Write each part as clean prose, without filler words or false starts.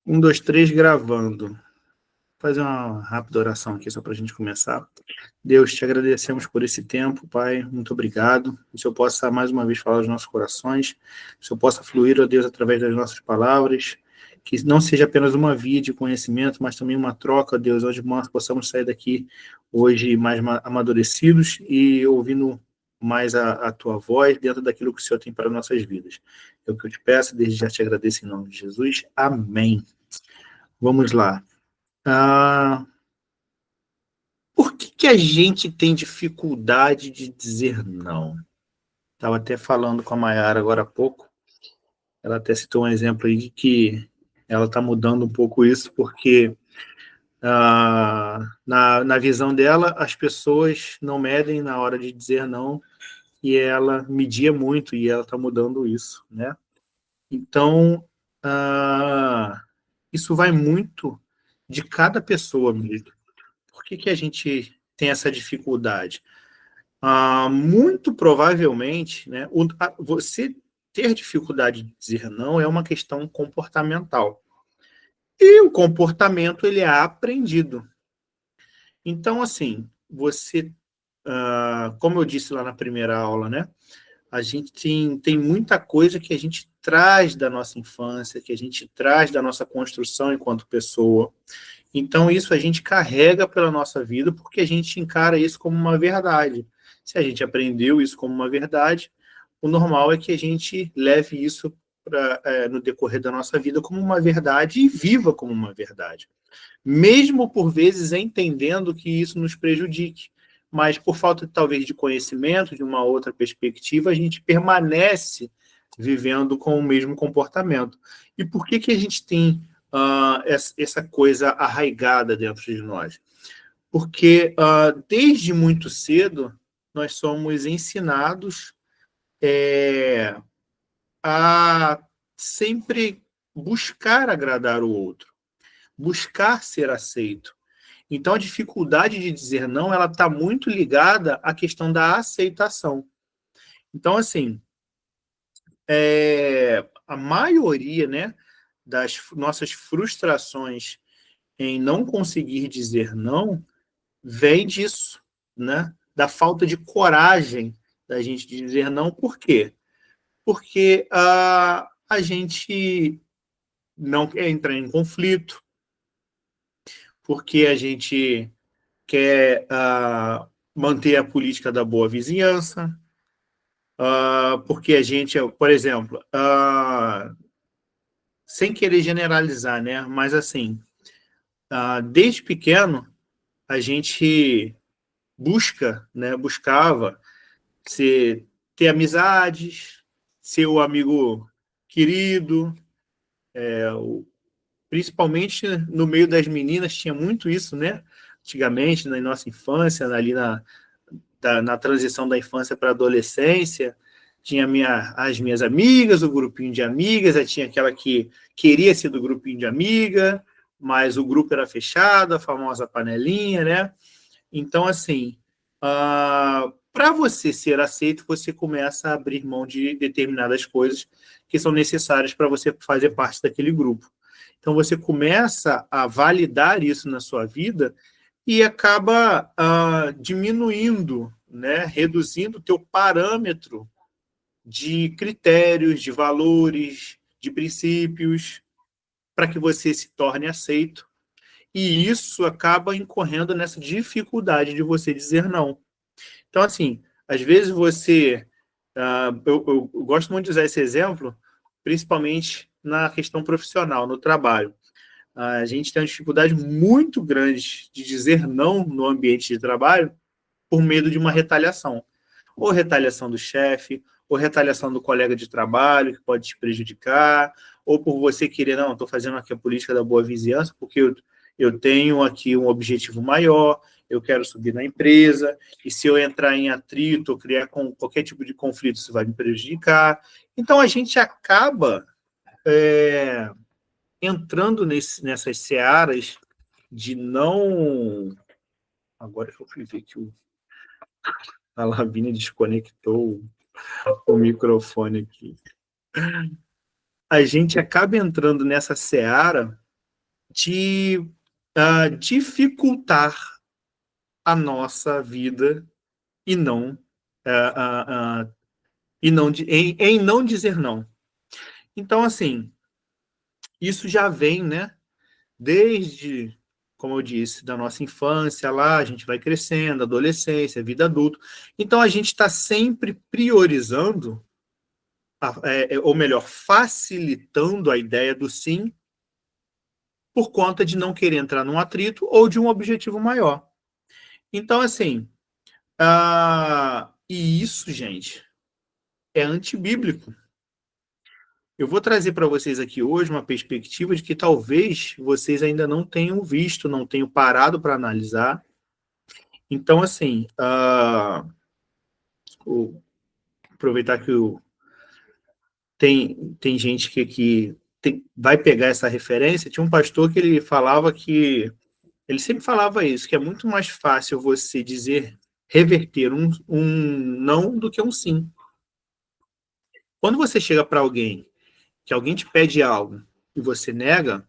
Um, dois, três, gravando. Vou fazer uma rápida oração aqui só para a gente começar. Deus, te agradecemos por esse tempo, Pai. Muito obrigado. Que o Senhor possa mais uma vez falar aos nossos corações. Que o Senhor possa fluir, ó Deus, através das nossas palavras. Que não seja apenas uma via de conhecimento, mas também uma troca, Deus, onde nós possamos sair daqui hoje mais amadurecidos e ouvindo mais a tua voz dentro daquilo que o Senhor tem para nossas vidas. É o que eu te peço, desde já te agradeço em nome de Jesus. Amém. Vamos lá. Ah, por que a gente tem dificuldade de dizer não? Estava até falando com a Mayara agora há pouco. Ela até citou um exemplo aí de que ela está mudando um pouco isso, porque na visão dela, as pessoas não medem na hora de dizer não, e ela media muito, e ela está mudando isso, né? Então, isso vai muito de cada pessoa mesmo. Por que a gente tem essa dificuldade? Muito provavelmente, né, você ter dificuldade de dizer não é uma questão comportamental. E o comportamento ele é aprendido. Então, assim, como eu disse lá na primeira aula, né, a gente tem muita coisa que a gente traz da nossa infância, que a gente traz da nossa construção enquanto pessoa. Então, isso a gente carrega pela nossa vida porque a gente encara isso como uma verdade. Se a gente aprendeu isso como uma verdade, o normal é que a gente leve isso no decorrer da nossa vida como uma verdade e viva como uma verdade. Mesmo por vezes entendendo que isso nos prejudique. Mas por falta talvez de conhecimento, de uma outra perspectiva, a gente permanece vivendo com o mesmo comportamento. E por que a gente tem essa coisa arraigada dentro de nós? Porque desde muito cedo nós somos ensinados a sempre buscar agradar o outro, buscar ser aceito. Então a dificuldade de dizer não, ela está muito ligada à questão da aceitação. Então, assim, a maioria, né, das nossas frustrações em não conseguir dizer não vem disso, né? Da falta de coragem da gente dizer não. Por quê? Porque a gente não quer entrar em conflito, porque a gente quer manter a política da boa vizinhança, porque a gente, por exemplo, sem querer generalizar, né? Mas assim, desde pequeno a gente buscava ser, ter amizades, ser o amigo querido, principalmente no meio das meninas tinha muito isso, né? Antigamente, na nossa infância, ali na transição da infância para a adolescência, tinha as minhas amigas, o grupinho de amigas, aí tinha aquela que queria ser do grupinho de amiga, mas o grupo era fechado, a famosa panelinha, né? Então, assim, para você ser aceito, você começa a abrir mão de determinadas coisas que são necessárias para você fazer parte daquele grupo. Então, você começa a validar isso na sua vida e acaba diminuindo, né, reduzindo o teu parâmetro de critérios, de valores, de princípios, para que você se torne aceito. E isso acaba incorrendo nessa dificuldade de você dizer não. Então, assim, às vezes você... eu gosto muito de usar esse exemplo, principalmente na questão profissional, no trabalho. A gente tem uma dificuldade muito grande de dizer não no ambiente de trabalho por medo de uma retaliação. Ou retaliação do chefe, ou retaliação do colega de trabalho, que pode te prejudicar, ou por você querer, não, estou fazendo aqui a política da boa vizinhança, porque eu tenho aqui um objetivo maior, eu quero subir na empresa, e se eu entrar em atrito ou criar qualquer tipo de conflito, isso vai me prejudicar. Então, a gente acaba entrando nessas searas de não... Agora que eu fui ver que a Lavínia desconectou o microfone aqui. A gente acaba entrando nessa seara de dificultar a nossa vida e não, ah, ah, e não em não dizer não. Então, assim, isso já vem, né, desde, como eu disse, da nossa infância lá, a gente vai crescendo, adolescência, vida adulta. Então, a gente está sempre priorizando, ou melhor, facilitando a ideia do sim, por conta de não querer entrar num atrito ou de um objetivo maior. Então, assim, e isso, gente, é antibíblico. Eu vou trazer para vocês aqui hoje uma perspectiva de que talvez vocês ainda não tenham visto, não tenham parado para analisar. Então, assim, aproveitar que tem gente que vai pegar essa referência. Tinha um pastor que ele falava que ele sempre falava isso, que é muito mais fácil você dizer, reverter um não do que um sim. Quando você chega para alguém, que alguém te pede algo e você nega,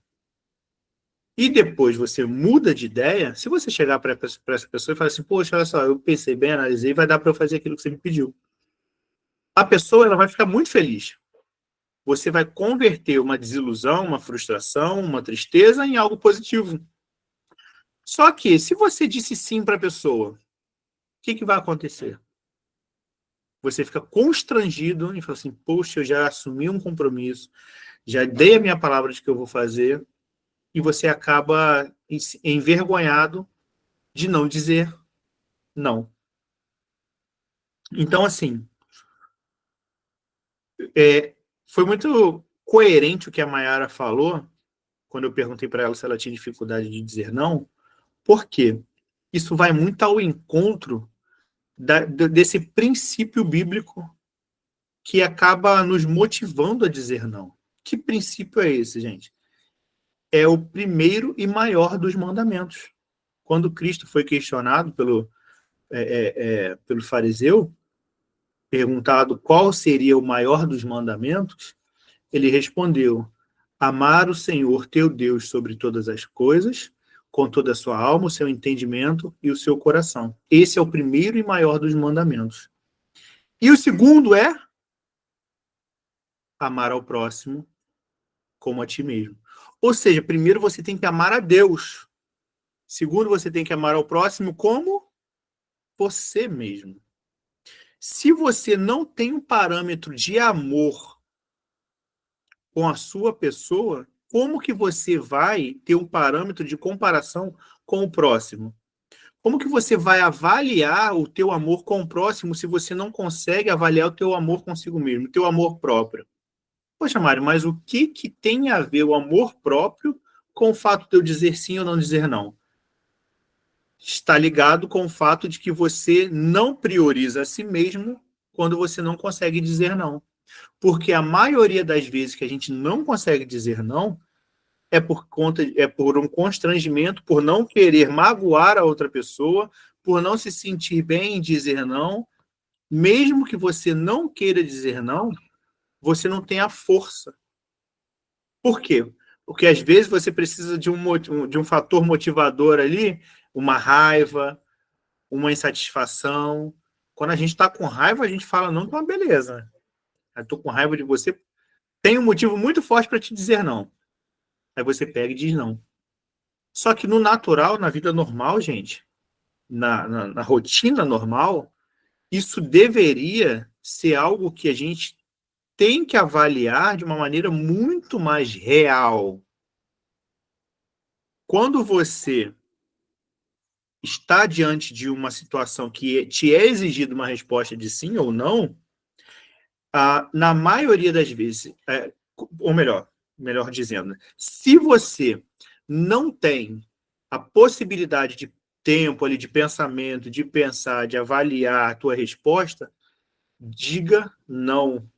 e depois você muda de ideia, se você chegar para essa pessoa e falar assim, poxa, olha só, eu pensei bem, analisei, vai dar para eu fazer aquilo que você me pediu. A pessoa ela vai ficar muito feliz. Você vai converter uma desilusão, uma frustração, uma tristeza em algo positivo. Só que, se você disse sim para a pessoa, o que vai acontecer? Você fica constrangido e fala assim, poxa, eu já assumi um compromisso, já dei a minha palavra de que eu vou fazer, e você acaba envergonhado de não dizer não. Então, assim, foi muito coerente o que a Mayara falou, quando eu perguntei para ela se ela tinha dificuldade de dizer não, porque isso vai muito ao encontro desse princípio bíblico que acaba nos motivando a dizer não. Que princípio é esse, gente? É o primeiro e maior dos mandamentos. Quando Cristo foi questionado pelo fariseu, perguntado qual seria o maior dos mandamentos, ele respondeu: amar o Senhor teu Deus sobre todas as coisas, com toda a sua alma, o seu entendimento e o seu coração. Esse é o primeiro e maior dos mandamentos. E o segundo é amar ao próximo como a ti mesmo. Ou seja, primeiro você tem que amar a Deus. Segundo, você tem que amar ao próximo como você mesmo. Se você não tem um parâmetro de amor com a sua pessoa, como que você vai ter um parâmetro de comparação com o próximo? Como que você vai avaliar o teu amor com o próximo se você não consegue avaliar o teu amor consigo mesmo, o teu amor próprio? Poxa, Mário, mas o que tem a ver o amor próprio com o fato de eu dizer sim ou não dizer não? Está ligado com o fato de que você não prioriza a si mesmo quando você não consegue dizer não. Porque a maioria das vezes que a gente não consegue dizer não é por um constrangimento, por não querer magoar a outra pessoa, por não se sentir bem em dizer não. Mesmo que você não queira dizer não, você não tem a força. Por quê? Porque às vezes você precisa de um fator motivador ali, uma raiva, uma insatisfação. Quando a gente está com raiva, a gente fala não, então beleza. Eu estou com raiva de você, tem um motivo muito forte para te dizer não. Aí você pega e diz não. Só que no natural, na vida normal, gente, na rotina normal, isso deveria ser algo que a gente tem que avaliar de uma maneira muito mais real. Quando você está diante de uma situação que te é exigida uma resposta de sim ou não, na maioria das vezes, ou melhor dizendo, se você não tem a possibilidade de tempo ali, de pensamento, de pensar, de avaliar a tua resposta, diga não.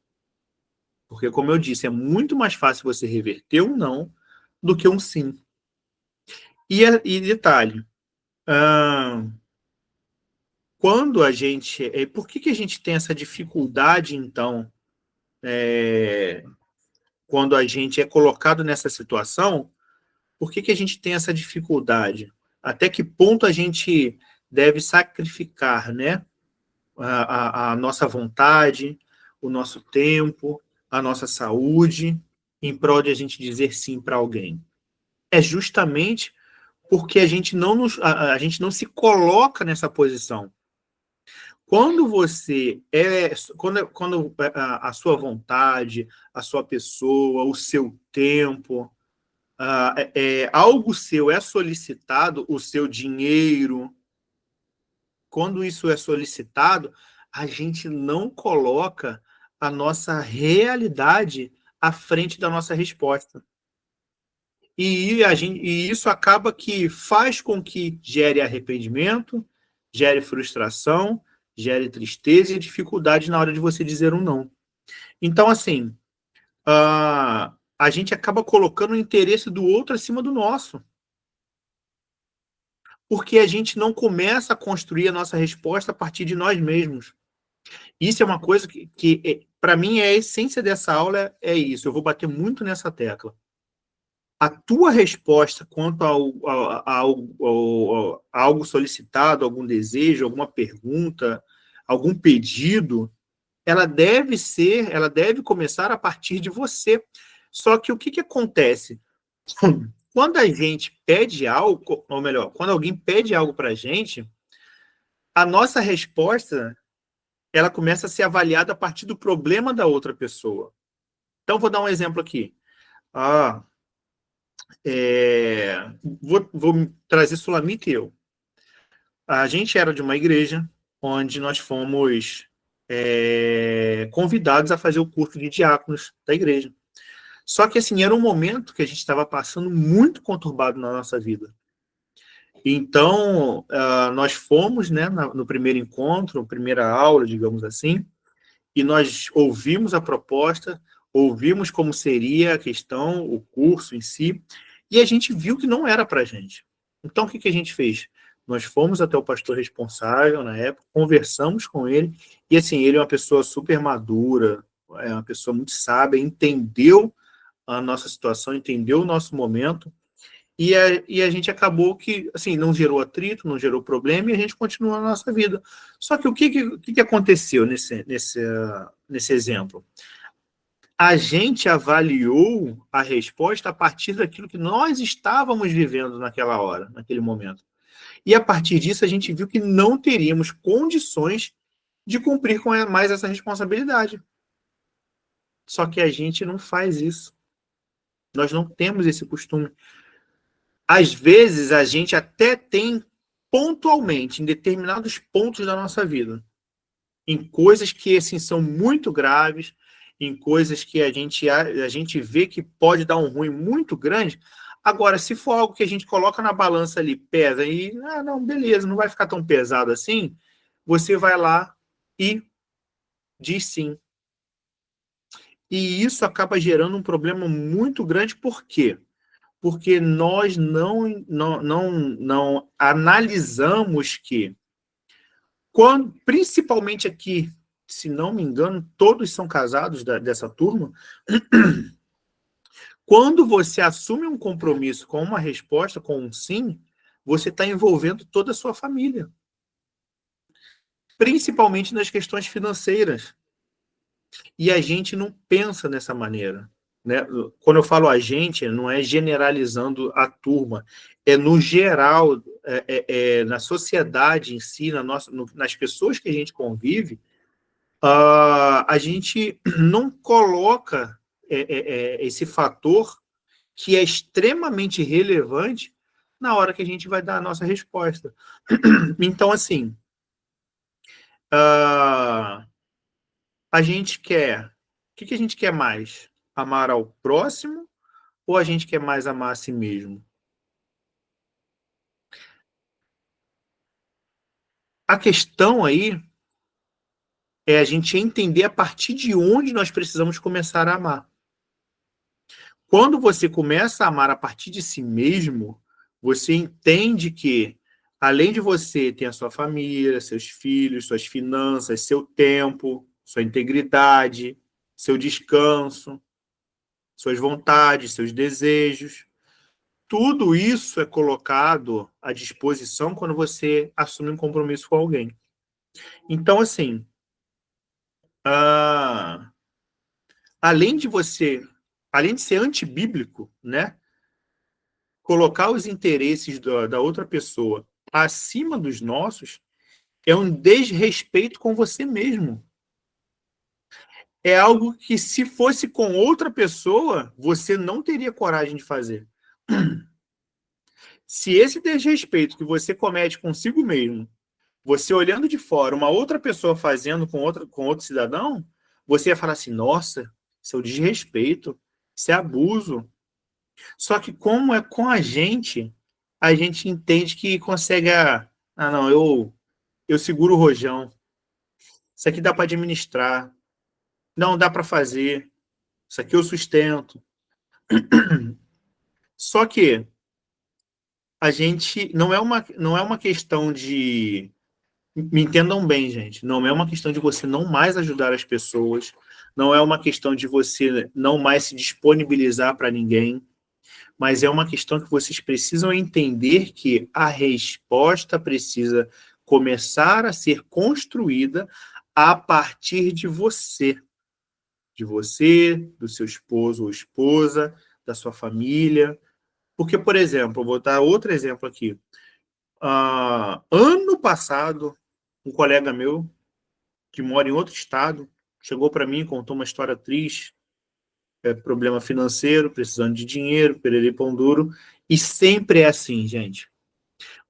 Porque, como eu disse, é muito mais fácil você reverter um não do que um sim. E detalhe, quando a gente... Por que a gente tem essa dificuldade, então, quando a gente é colocado nessa situação? Por que a gente tem essa dificuldade? Até que ponto a gente deve sacrificar, né, a nossa vontade, o nosso tempo, a nossa saúde, em prol de a gente dizer sim para alguém? É justamente porque a gente não se coloca nessa posição. Quando você é, quando a sua vontade, a sua pessoa, o seu tempo, algo seu é solicitado, o seu dinheiro, quando isso é solicitado, a gente não coloca a nossa realidade à frente da nossa resposta. E isso acaba que faz com que gere arrependimento, gere frustração, gere tristeza e dificuldade na hora de você dizer um não. Então, assim, a gente acaba colocando o interesse do outro acima do nosso, porque a gente não começa a construir a nossa resposta a partir de nós mesmos. Isso é uma coisa que para mim, é a essência dessa aula, é isso. Eu vou bater muito nessa tecla. A tua resposta quanto a algo solicitado, algum desejo, alguma pergunta, algum pedido, ela deve começar a partir de você. Só que o que acontece? Quando a gente pede algo, ou melhor, quando alguém pede algo para a nossa resposta, ela começa a ser avaliada a partir do problema da outra pessoa. Então, vou dar um exemplo aqui. Ah, vou trazer Sulamita e eu. A gente era de uma igreja onde nós fomos convidados a fazer o curso de diáconos da igreja. Só que, assim, era um momento que a gente estava passando muito conturbado na nossa vida. Então, nós fomos, né, no primeiro encontro, primeira aula, digamos assim, e nós ouvimos a proposta, ouvimos como seria a questão, o curso em si, e a gente viu que não era para a gente. Então, o que a gente fez? Nós fomos até o pastor responsável na época, conversamos com ele, e assim, ele é uma pessoa super madura, é uma pessoa muito sábia, entendeu a nossa situação, entendeu o nosso momento, e a gente acabou que, assim, não gerou atrito, não gerou problema, e a gente continuou a nossa vida. Só que o que aconteceu nesse exemplo? A gente avaliou a resposta a partir daquilo que nós estávamos vivendo naquela hora, naquele momento. E a partir disso, a gente viu que não teríamos condições de cumprir com mais essa responsabilidade. Só que a gente não faz isso. Nós não temos esse costume. Às vezes, a gente até tem pontualmente, em determinados pontos da nossa vida, em coisas que assim, são muito graves, em coisas que a gente vê que pode dar um ruim muito grande. Agora, se for algo que a gente coloca na balança ali, pesa, e, não, beleza, não vai ficar tão pesado assim, você vai lá e diz sim. E isso acaba gerando um problema muito grande, por quê? Porque nós não analisamos que, principalmente aqui, se não me engano, todos são casados dessa turma, quando você assume um compromisso com uma resposta, com um sim, você está envolvendo toda a sua família, principalmente nas questões financeiras. E a gente não pensa dessa maneira. Né? Quando eu falo a gente, não é generalizando a turma, é no geral, na sociedade em si, nas pessoas que a gente convive, a gente não coloca esse fator que é extremamente relevante na hora que a gente vai dar a nossa resposta. Então, assim, a gente quer... O que a gente quer mais? Amar ao próximo ou a gente quer mais amar a si mesmo? A questão aí é a gente entender a partir de onde nós precisamos começar a amar. Quando você começa a amar a partir de si mesmo, você entende que, além de você ter a sua família, seus filhos, suas finanças, seu tempo, sua integridade, seu descanso, suas vontades, seus desejos, tudo isso é colocado à disposição quando você assume um compromisso com alguém. Então, assim, além de ser antibíblico, né, colocar os interesses da outra pessoa acima dos nossos é um desrespeito com você mesmo. É algo que, se fosse com outra pessoa, você não teria coragem de fazer. Se esse desrespeito que você comete consigo mesmo, você olhando de fora, uma outra pessoa fazendo com outro cidadão, você ia falar assim, nossa, isso é o desrespeito, isso é abuso. Só que como é com a gente entende que consegue, não, eu seguro o rojão, isso aqui dá para administrar, não dá para fazer, isso aqui eu sustento. Só que a gente não é uma questão de, me entendam bem, gente, não é uma questão de você não mais ajudar as pessoas, não é uma questão de você não mais se disponibilizar para ninguém, mas é uma questão que vocês precisam entender que a resposta precisa começar a ser construída a partir de você, do seu esposo ou esposa, da sua família. Porque, por exemplo, eu vou dar outro exemplo aqui. Ano passado, um colega meu, que mora em outro estado, chegou para mim e contou uma história triste, problema financeiro, precisando de dinheiro, perere pão duro, e sempre é assim, gente.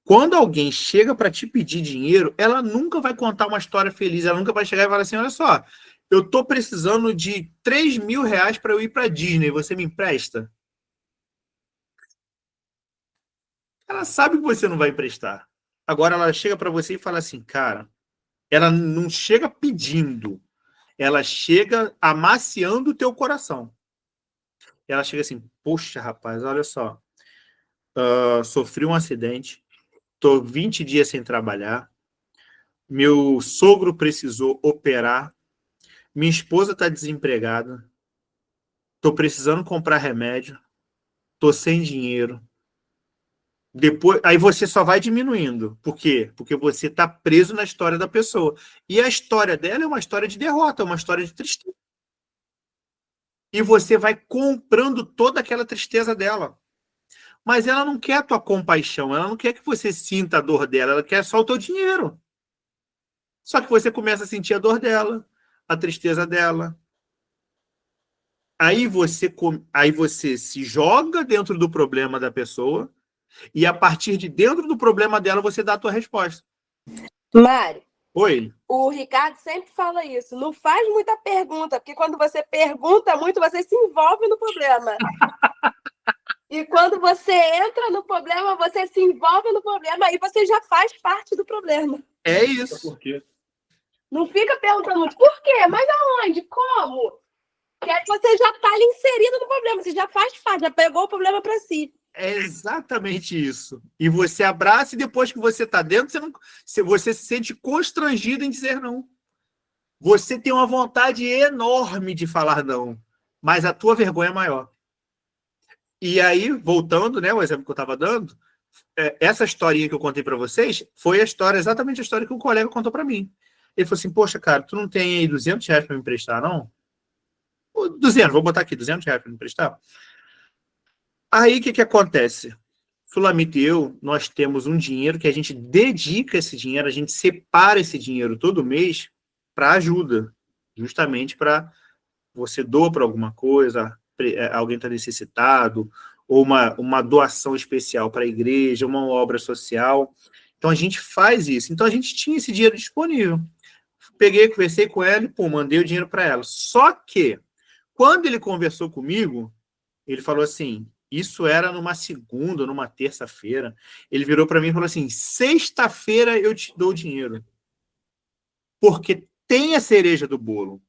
Quando alguém chega para te pedir dinheiro, ela nunca vai contar uma história feliz, ela nunca vai chegar e falar assim, olha só, eu estou precisando de 3.000 reais para eu ir para Disney, você me empresta? Ela sabe que você não vai emprestar. Agora ela chega para você e fala assim, cara, ela não chega pedindo, ela chega amaciando o teu coração. Ela chega assim, poxa, rapaz, olha só, sofri um acidente, estou 20 dias sem trabalhar, meu sogro precisou operar, minha esposa está desempregada, estou precisando comprar remédio, estou sem dinheiro. Depois, aí você só vai diminuindo. Por quê? Porque você está preso na história da pessoa. E a história dela é uma história de derrota, é uma história de tristeza. E você vai comprando toda aquela tristeza dela. Mas ela não quer a tua compaixão, ela não quer que você sinta a dor dela, ela quer só o teu dinheiro. Só que você começa a sentir a dor dela, a tristeza dela. Aí você se joga dentro do problema da pessoa e, a partir de dentro do problema dela, você dá a tua resposta. Mário, Oi. O Ricardo sempre fala isso. Não faz muita pergunta, porque quando você pergunta muito, você se envolve no problema. E quando você entra no problema, você se envolve no problema e você já faz parte do problema. É isso. Por quê? Não fica perguntando muito por quê, mas aonde, como? Que aí você já está ali inserido no problema, você já faz parte, já pegou o problema para si. É exatamente isso. E você abraça e depois que você está dentro, você se sente constrangido em dizer não. Você tem uma vontade enorme de falar não, mas a tua vergonha é maior. E aí, voltando, né, o exemplo que eu estava dando, essa historinha que eu contei para vocês foi exatamente a história que um colega contou para mim. Ele falou assim, poxa, cara, tu não tem aí 200 reais para me emprestar, não? 200, vou botar aqui, 200 reais para me emprestar. Aí, o que acontece? Sulamita e eu, nós temos um dinheiro que a gente dedica esse dinheiro, a gente separa esse dinheiro todo mês para ajuda, justamente para você doar para alguma coisa, alguém está necessitado, ou uma doação especial para a igreja, uma obra social. Então, a gente faz isso. Então, a gente tinha esse dinheiro disponível. Peguei, conversei com ela e, pô, mandei o dinheiro para ela. Só que, quando ele conversou comigo, ele falou assim, isso era numa segunda, numa terça-feira. Ele virou para mim e falou assim, sexta-feira eu te dou o dinheiro. Porque tem a cereja do bolo.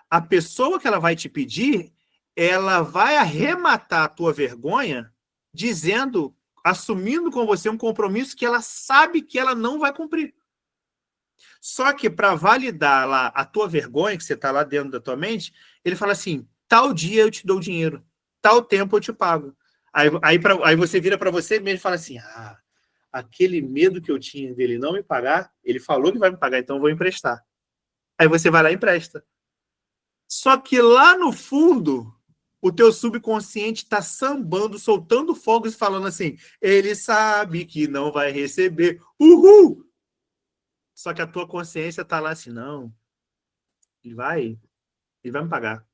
A pessoa que ela vai te pedir, ela vai arrematar a tua vergonha, dizendo, assumindo com você um compromisso que ela sabe que ela não vai cumprir. Só que para validar lá a tua vergonha, que você está lá dentro da tua mente, ele fala assim, tal dia eu te dou o dinheiro, tal tempo eu te pago. Aí você vira para você mesmo e fala assim, aquele medo que eu tinha dele não me pagar, ele falou que vai me pagar, então eu vou emprestar. Aí você vai lá e empresta. Só que lá no fundo, o teu subconsciente está sambando, soltando fogos e falando assim, ele sabe que não vai receber. Uhul! Só que a tua consciência está lá assim, não, ele vai me pagar.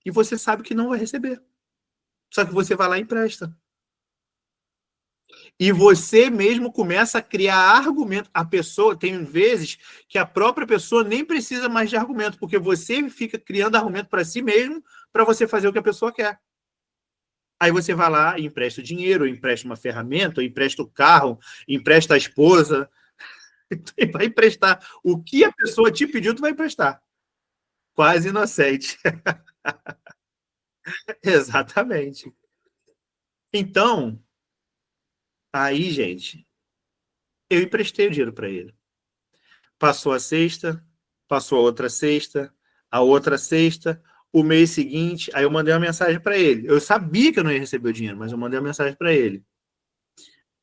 E você sabe que não vai receber. Só que você vai lá e empresta. E você mesmo começa a criar argumento. A pessoa, tem vezes que a própria pessoa nem precisa mais de argumento, porque você fica criando argumento para si mesmo para você fazer o que a pessoa quer. Aí você vai lá e empresta o dinheiro, ou empresta uma ferramenta, ou empresta o carro, empresta a esposa. Vai emprestar o que a pessoa te pediu, tu vai emprestar. Quase inocente. Exatamente. Então, aí, gente, eu emprestei o dinheiro para ele. Passou a sexta, passou a outra sexta, o mês seguinte, aí eu mandei uma mensagem para ele. Eu sabia que eu não ia receber o dinheiro, mas eu mandei uma mensagem para ele.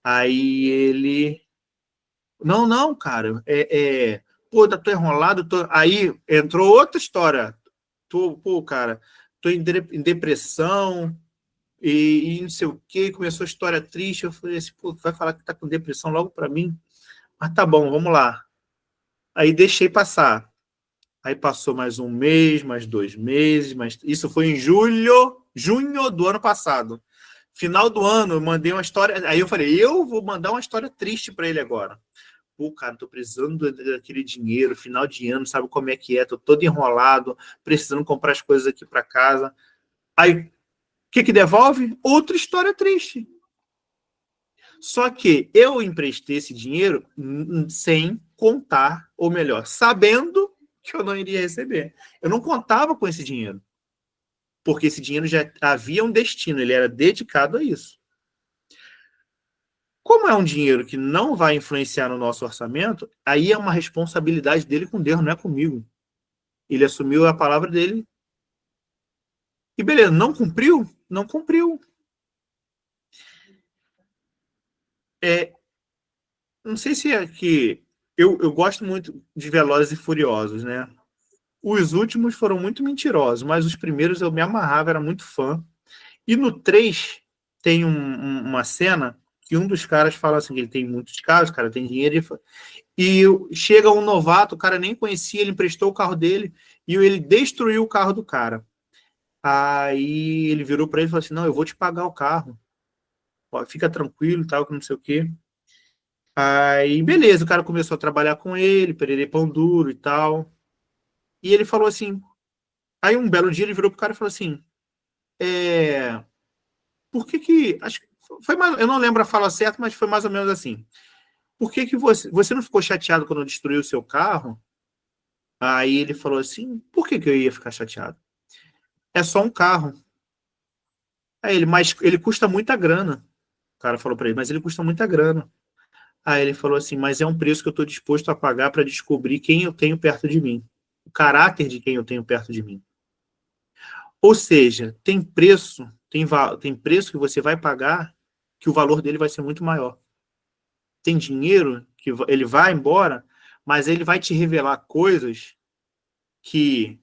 Aí ele, não, cara, pô, tô enrolado, aí entrou outra história. Pô, cara, tô em depressão e não sei o que, começou a história triste. Eu falei assim, pô, vai falar que tá com depressão logo para mim? Mas tá bom, vamos lá. Aí deixei passar. Aí passou mais um mês, mais 2 meses, isso foi em junho do ano passado. Final do ano, eu mandei uma história. Aí eu falei, eu vou mandar uma história triste para ele agora. Pô, cara, tô precisando daquele dinheiro, final de ano, sabe como é que é? Tô todo enrolado, precisando comprar as coisas aqui para casa. Aí, o que devolve? Outra história triste. Só que eu emprestei esse dinheiro sem contar, ou melhor, sabendo que eu não iria receber. Eu não contava com esse dinheiro, porque esse dinheiro já havia um destino, ele era dedicado a isso. Como é um dinheiro que não vai influenciar no nosso orçamento, aí é uma responsabilidade dele com Deus, não é comigo. Ele assumiu a palavra dele e beleza, não cumpriu? Não cumpriu. Não sei se é que eu gosto muito de Velozes e Furiosos, né? Os últimos foram muito mentirosos, mas os primeiros eu me amarrava, era muito fã. E no 3 tem uma cena que um dos caras fala assim, que ele tem muitos carros, o cara tem dinheiro, e chega um novato, o cara nem conhecia, ele emprestou o carro dele e ele destruiu o carro do cara. Aí ele virou para ele e falou assim, não, eu vou te pagar o carro, fica tranquilo, tal, que não sei o quê. Aí, beleza, o cara começou a trabalhar com ele, pererê pão duro e tal. E ele falou assim, aí um belo dia ele virou pro cara e falou assim, por que acho que foi mais, eu não lembro a fala certa, mas foi mais ou menos assim. Por que você não ficou chateado quando eu destruí o seu carro? Aí ele falou assim, por que eu ia ficar chateado? É só um carro. Aí ele, mas ele custa muita grana. O cara falou para ele, mas ele custa muita grana. Aí ele falou assim, mas é um preço que eu estou disposto a pagar para descobrir quem eu tenho perto de mim. O caráter de quem eu tenho perto de mim. Ou seja, tem preço que você vai pagar que o valor dele vai ser muito maior. Tem dinheiro que ele vai embora, mas ele vai te revelar coisas que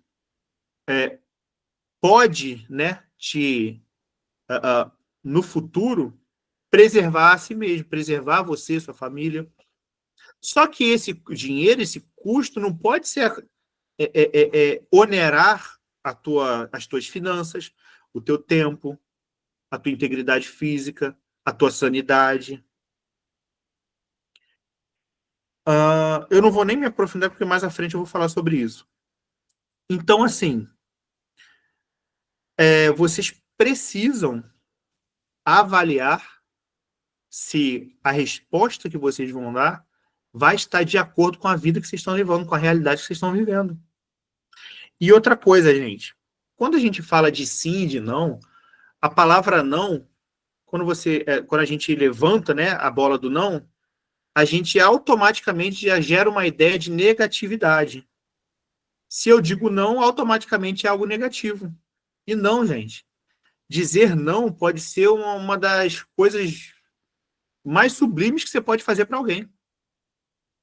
pode, né, no futuro, preservar a si mesmo, preservar você, sua família. Só que esse dinheiro, esse custo, não pode ser onerar as tuas finanças, o teu tempo, a tua integridade física, a tua sanidade. Eu não vou nem me aprofundar, porque mais à frente eu vou falar sobre isso. Então, assim, vocês precisam avaliar se a resposta que vocês vão dar vai estar de acordo com a vida que vocês estão levando, com a realidade que vocês estão vivendo. E outra coisa, gente, quando a gente fala de sim e de não, a palavra não, quando a gente levanta, né, a bola do não, a gente automaticamente já gera uma ideia de negatividade. Se eu digo não, automaticamente é algo negativo. E não, gente. dizer não pode ser uma das coisas mais sublimes que você pode fazer para alguém.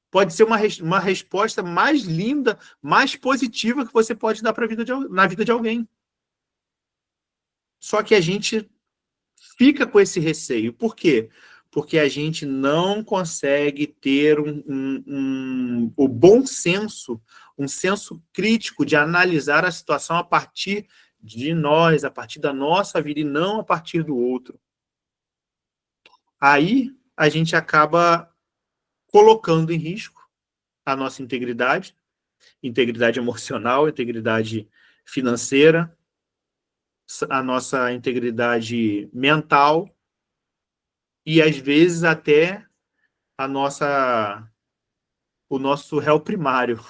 Pode ser uma resposta mais linda, mais positiva que você pode dar na vida de alguém. Só que a gente fica com esse receio. Por quê? Porque a gente não consegue ter o bom senso, um senso crítico de analisar a situação a partir de nós, a partir da nossa vida e não a partir do outro. Aí a gente acaba colocando em risco a nossa integridade, integridade emocional, integridade financeira, a nossa integridade mental e às vezes até o nosso réu primário,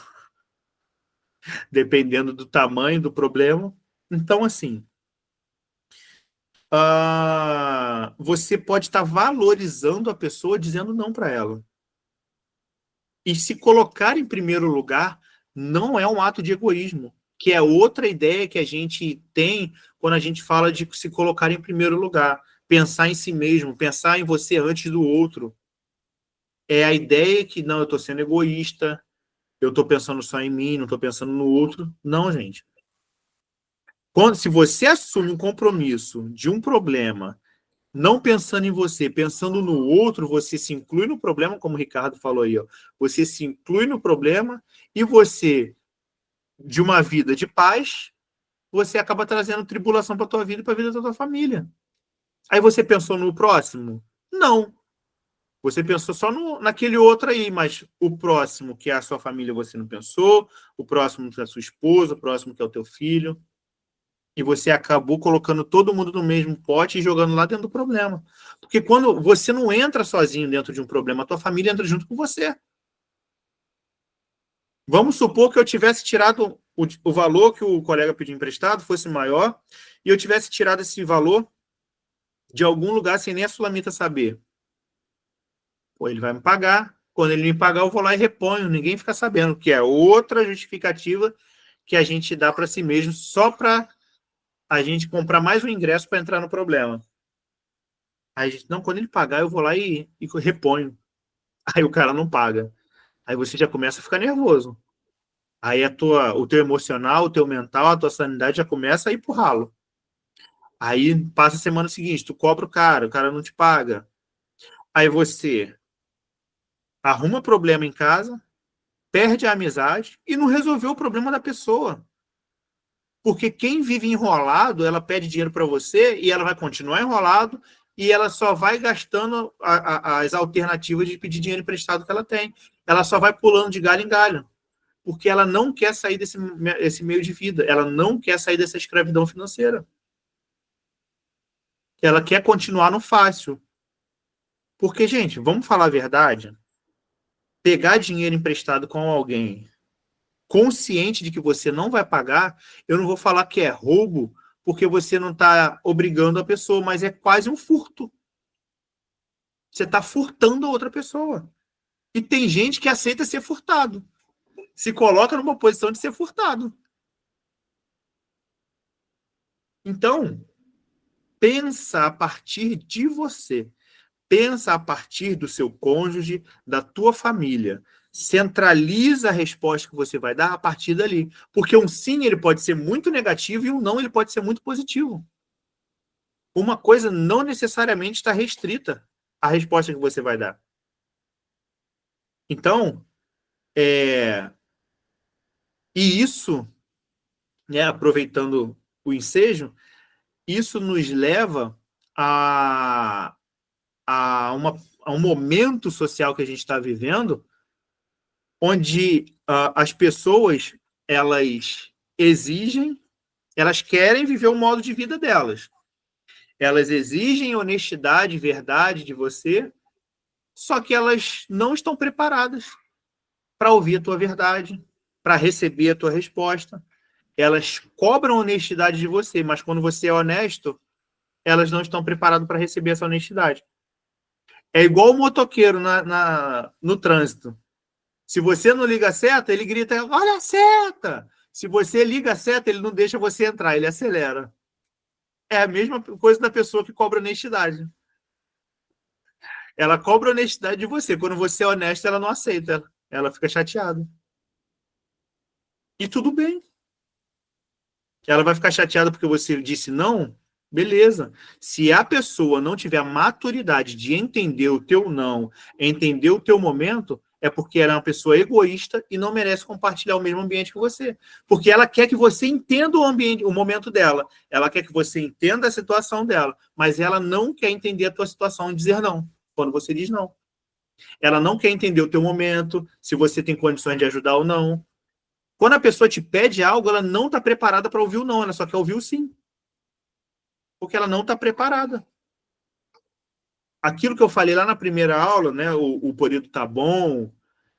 dependendo do tamanho do problema. Então, assim, você pode estar valorizando a pessoa dizendo não para ela. E se colocar em primeiro lugar não é um ato de egoísmo, que é outra ideia que a gente tem quando a gente fala de se colocar em primeiro lugar. Pensar em si mesmo, pensar em você antes do outro. É a ideia que, não, eu estou sendo egoísta, eu estou pensando só em mim, não estou pensando no outro. Não, gente. Se você assume um compromisso de um problema, não pensando em você, pensando no outro, você se inclui no problema, como o Ricardo falou aí, ó. Você se inclui no problema e você, de uma vida de paz, você acaba trazendo tribulação para a tua vida e para a vida da tua família. Aí você pensou no próximo? Não. Você pensou só naquele outro aí, mas o próximo, que é a sua família, você não pensou, o próximo que é a sua esposa, o próximo que é o teu filho, e você acabou colocando todo mundo no mesmo pote e jogando lá dentro do problema. Porque quando você não entra sozinho dentro de um problema, a tua família entra junto com você. Vamos supor que eu tivesse tirado o valor que o colega pediu emprestado, fosse maior, e eu tivesse tirado esse valor de algum lugar sem nem a Sulamita saber. Pô, ele vai me pagar. Quando ele me pagar, eu vou lá e reponho. Ninguém fica sabendo, que é outra justificativa que a gente dá para si mesmo só para a gente comprar mais um ingresso para entrar no problema. Aí a gente, não, quando ele pagar, eu vou lá e reponho. Aí o cara não paga. Aí você já começa a ficar nervoso. Aí o teu emocional, o teu mental, a tua sanidade já começa a ir pro ralo. Aí passa a semana seguinte, tu cobra o cara não te paga. Aí você arruma problema em casa, perde a amizade e não resolveu o problema da pessoa. Porque quem vive enrolado, ela pede dinheiro para você e ela vai continuar enrolado e ela só vai gastando as alternativas de pedir dinheiro emprestado que ela tem. Ela só vai pulando de galho em galho. Porque ela não quer sair desse meio de vida. Ela não quer sair dessa escravidão financeira. Ela quer continuar no fácil. Porque, gente, vamos falar a verdade. Pegar dinheiro emprestado com alguém consciente de que você não vai pagar, eu não vou falar que é roubo, porque você não está obrigando a pessoa, mas é quase um furto. Você está furtando a outra pessoa. E tem gente que aceita ser furtado. Se coloca numa posição de ser furtado. Então, pensa a partir de você. Pensa a partir do seu cônjuge, da tua família. Centraliza a resposta que você vai dar a partir dali. Porque um sim ele pode ser muito negativo e um não ele pode ser muito positivo. Uma coisa não necessariamente está restrita à resposta que você vai dar. Então, e isso, né, aproveitando o ensejo, isso nos leva a, a um momento social que a gente está vivendo onde as pessoas elas exigem, elas querem viver o modo de vida delas. Elas exigem honestidade, verdade de você, só que elas não estão preparadas para ouvir a tua verdade, para receber a tua resposta. Elas cobram honestidade de você, mas quando você é honesto, elas não estão preparadas para receber essa honestidade. É igual o motoqueiro no trânsito. Se você não liga a seta, ele grita, olha a seta! Se você liga a seta, ele não deixa você entrar, ele acelera. É a mesma coisa da pessoa que cobra honestidade. Ela cobra honestidade de você. Quando você é honesto, ela não aceita. Ela fica chateada. E tudo bem. Ela vai ficar chateada porque você disse não? Beleza. Se a pessoa não tiver a maturidade de entender o teu não, entender o teu momento, é porque ela é uma pessoa egoísta e não merece compartilhar o mesmo ambiente que você. Porque ela quer que você entenda o ambiente, o momento dela. Ela quer que você entenda a situação dela, mas ela não quer entender a tua situação e dizer não, quando você diz não. Ela não quer entender o teu momento, se você tem condições de ajudar ou não. Quando a pessoa te pede algo, ela não está preparada para ouvir o não, ela só quer ouvir o sim. Porque ela não está preparada. Aquilo que eu falei lá na primeira aula, né, o Poreto tá bom,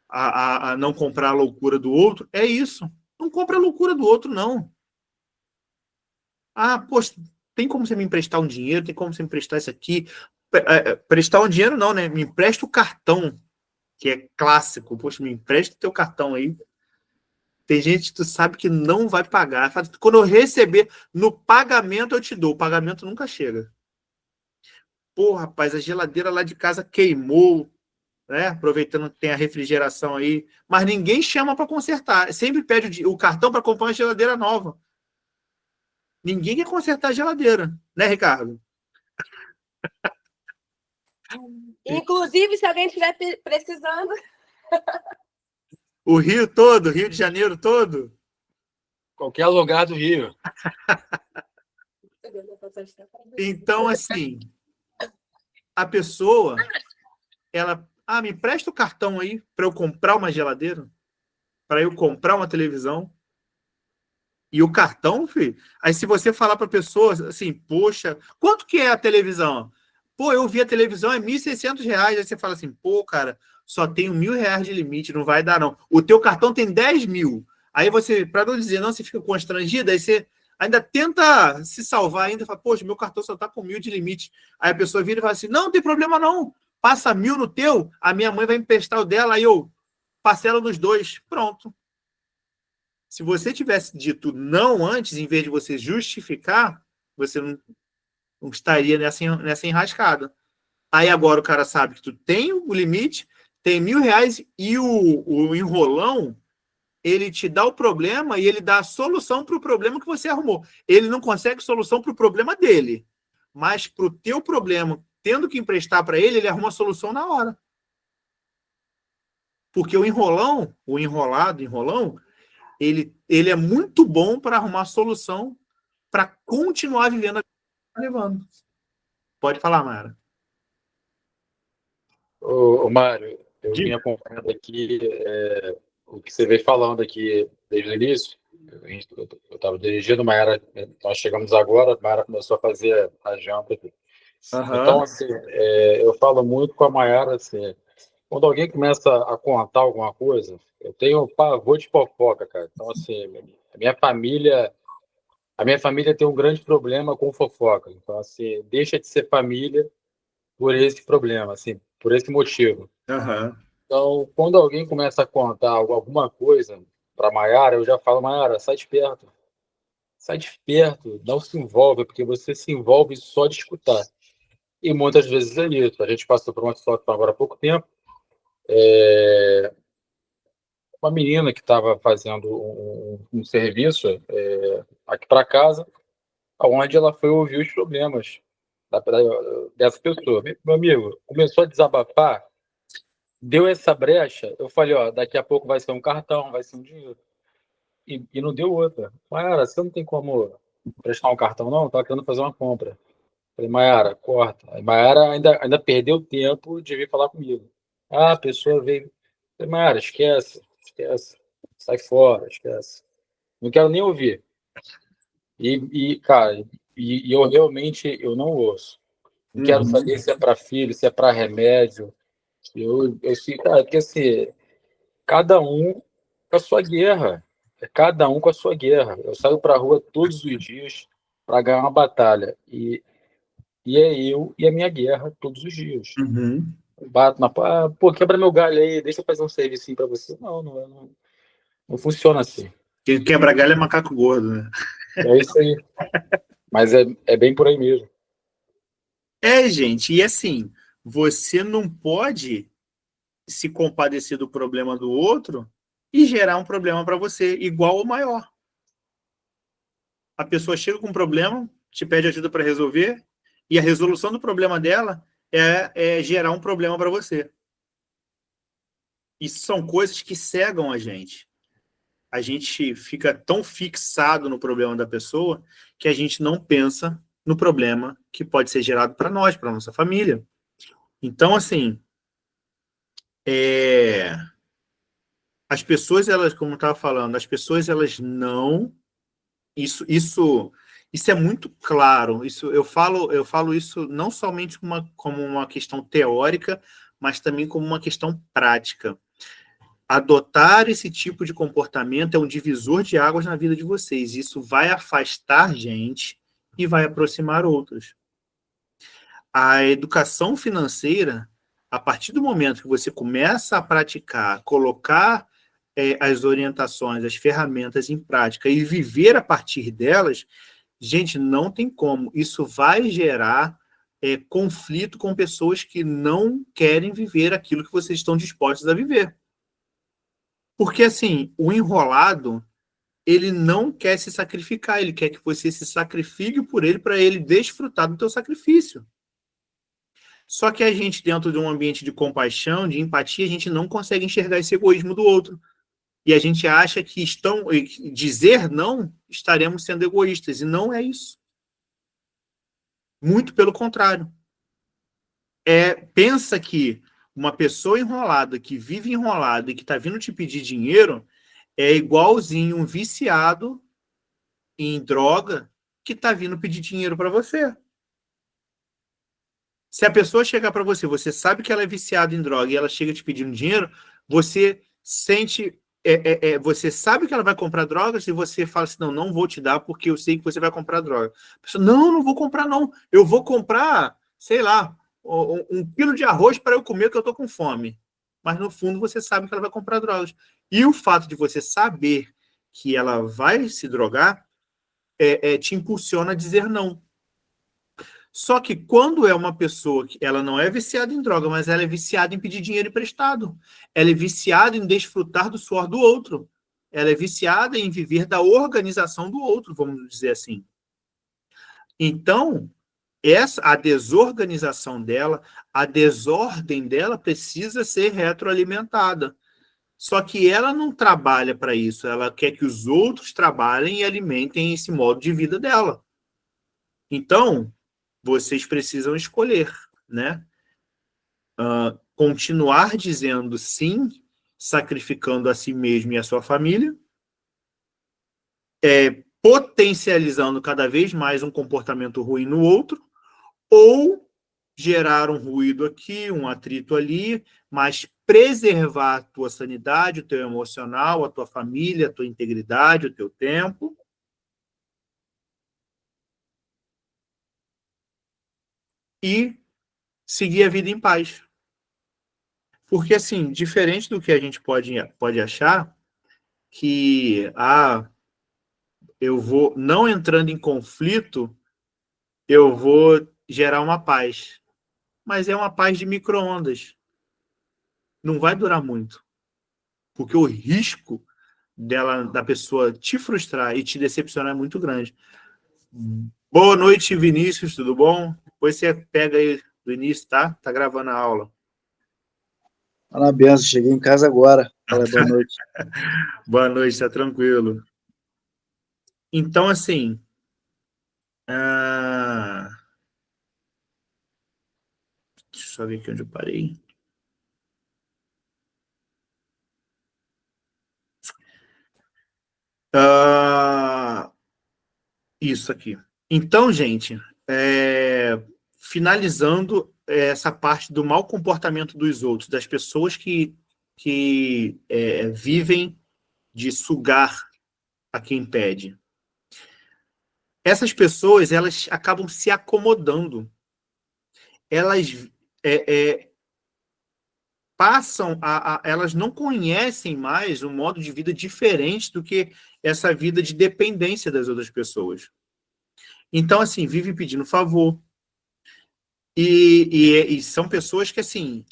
a não comprar a loucura do outro, é isso. Não compra a loucura do outro, não. Ah, poxa, tem como você me emprestar um dinheiro? Tem como você me emprestar isso aqui? Prestar um dinheiro não, né? Me empresta o cartão, que é clássico. Poxa, me empresta o teu cartão aí. Tem gente que tu sabe que não vai pagar. Quando eu receber, no pagamento eu te dou. O pagamento nunca chega. Pô, rapaz, a geladeira lá de casa queimou, né? Aproveitando que tem a refrigeração aí. Mas ninguém chama para consertar. Sempre pede o cartão para comprar uma geladeira nova. Ninguém quer consertar a geladeira, né, Ricardo? Inclusive, se alguém estiver precisando. O Rio todo, Rio de Janeiro todo. Qualquer lugar do Rio. Então, assim, a pessoa, ela, me empresta o cartão aí para eu comprar uma geladeira, para eu comprar uma televisão. E o cartão, filho, aí se você falar para a pessoa assim, poxa, quanto que é a televisão? Pô, eu vi a televisão, é R$ 1.600. Aí você fala assim, pô, cara, só tenho R$ 1.000 de limite, não vai dar não. O teu cartão tem 10 mil. Aí você, para não dizer não, você fica constrangido, aí você ainda tenta se salvar ainda, fala, poxa, meu cartão só tá com 1.000 de limite. Aí a pessoa vira e fala assim, não tem problema não, passa 1.000 no teu, a minha mãe vai me emprestar o dela, aí eu parcelo nos dois, pronto. Se você tivesse dito não antes, em vez de você justificar, você não estaria nessa enrascada. Aí agora o cara sabe que tu tem o limite, tem R$ 1.000 e o enrolão, ele te dá o problema e ele dá a solução para o problema que você arrumou. Ele não consegue solução para o problema dele, mas para o teu problema, tendo que emprestar para ele arruma a solução na hora. Porque o enrolão, ele é muito bom para arrumar solução para continuar vivendo a vida que tá levando. Pode falar, Mara. Ô, Mário, eu vim acompanhando aqui o que você veio falando aqui desde o início. Eu estava dirigindo, Mayara, nós chegamos agora, a Mayara começou a fazer a janta aqui. Então, assim, eu falo muito com a Mayara, assim, quando alguém começa a contar alguma coisa, eu tenho pavor de fofoca, cara. Então, assim, a minha família tem um grande problema com fofoca. Então, assim, deixa de ser família por esse problema, assim, por esse motivo. Então, quando alguém começa a contar alguma coisa para Mayara, eu já falo, Mayara, sai de perto. Sai de perto, não se envolve, porque você se envolve só de escutar. E muitas vezes é isso. A gente passou por uma situação agora há pouco tempo. Uma menina que estava fazendo um serviço aqui para casa, onde ela foi ouvir os problemas dessa pessoa. Meu amigo, começou a desabafar, deu essa brecha, eu falei, ó, daqui a pouco vai ser um cartão, vai ser um dinheiro. E não deu outra. Mayara, você não tem como prestar um cartão, não? Eu estava querendo fazer uma compra. Falei, Mayara, corta. Aí Mayara ainda perdeu tempo de vir falar comigo. Ah, a pessoa veio. Falei, Mayara, esquece. Sai fora, esquece. Não quero nem ouvir. Cara, eu realmente eu não ouço. Não quero saber se é para filho, se é para remédio. Cara, porque assim, cada um com a sua guerra. É cada um com a sua guerra. Eu saio para a rua todos os dias para ganhar uma batalha. E é eu e a minha guerra todos os dias. Eu bato na pô, quebra meu galho aí, deixa eu fazer um serviço para você. Não funciona assim. Quem quebra galho é macaco gordo, né? É isso aí. Mas é bem por aí mesmo. Gente, e assim, você não pode se compadecer do problema do outro e gerar um problema para você igual ou maior. A pessoa chega com um problema, te pede ajuda para resolver, e a resolução do problema dela é gerar um problema para você. Isso são coisas que cegam a gente. A gente fica tão fixado no problema da pessoa que a gente não pensa no problema que pode ser gerado para nós, para nossa família. Então, assim, as pessoas, elas, como eu estava falando, as pessoas, elas não... Isso é muito claro. Eu falo isso não somente como uma questão teórica, mas também como uma questão prática. Adotar esse tipo de comportamento é um divisor de águas na vida de vocês. Isso vai afastar gente e vai aproximar outros. A educação financeira, a partir do momento que você começa a praticar, colocar as orientações, as ferramentas em prática e viver a partir delas, gente, não tem como. Isso vai gerar conflito com pessoas que não querem viver aquilo que vocês estão dispostos a viver. Porque, assim, o enrolado, ele não quer se sacrificar, ele quer que você se sacrifique por ele para ele desfrutar do teu sacrifício. Só que a gente, dentro de um ambiente de compaixão, de empatia, a gente não consegue enxergar esse egoísmo do outro. E a gente acha que dizer não, estaremos sendo egoístas. E não é isso. Muito pelo contrário. Pensa que uma pessoa enrolada, que vive enrolada e que está vindo te pedir dinheiro, é igualzinho um viciado em droga que está vindo pedir dinheiro para você. Se a pessoa chegar para você, você sabe que ela é viciada em droga e ela chega te pedindo dinheiro, você sente... você sabe que ela vai comprar drogas e você fala assim, não vou te dar porque eu sei que você vai comprar droga. A pessoa, não vou comprar não. Eu vou comprar, sei lá, 1 quilo de arroz para eu comer que eu estou com fome. Mas no fundo você sabe que ela vai comprar drogas. E o fato de você saber que ela vai se drogar te impulsiona a dizer não. Só que quando é uma pessoa que ela não é viciada em droga, mas ela é viciada em pedir dinheiro emprestado. Ela é viciada em desfrutar do suor do outro. Ela é viciada em viver da organização do outro, vamos dizer assim. Então, a desorganização dela, a desordem dela precisa ser retroalimentada. Só que ela não trabalha para isso, ela quer que os outros trabalhem e alimentem esse modo de vida dela. Então, vocês precisam escolher, né? Continuar dizendo sim, sacrificando a si mesmo e a sua família, potencializando cada vez mais um comportamento ruim no outro, ou gerar um ruído aqui, um atrito ali, mas preservar a tua sanidade, o teu emocional, a tua família, a tua integridade, o teu tempo. E seguir a vida em paz. Porque, assim, diferente do que a gente pode achar, que eu vou, não entrando em conflito, eu vou gerar uma paz. Mas é uma paz de micro-ondas. Não vai durar muito. Porque o risco da pessoa te frustrar e te decepcionar é muito grande. Boa noite, Vinícius, tudo bom? Depois você pega aí do início, tá? Tá gravando a aula. Fala, benção, cheguei em casa agora. Fala, boa noite. Boa noite, tá tranquilo. Então, assim, deixa eu só ver aqui onde eu parei. Isso aqui. Então, gente, finalizando essa parte do mau comportamento dos outros, das pessoas que vivem de sugar a quem pede. Essas pessoas, elas acabam se acomodando. Elas passam elas não conhecem mais um modo de vida diferente do que essa vida de dependência das outras pessoas. Então, assim, vive pedindo favor. E são pessoas que, assim,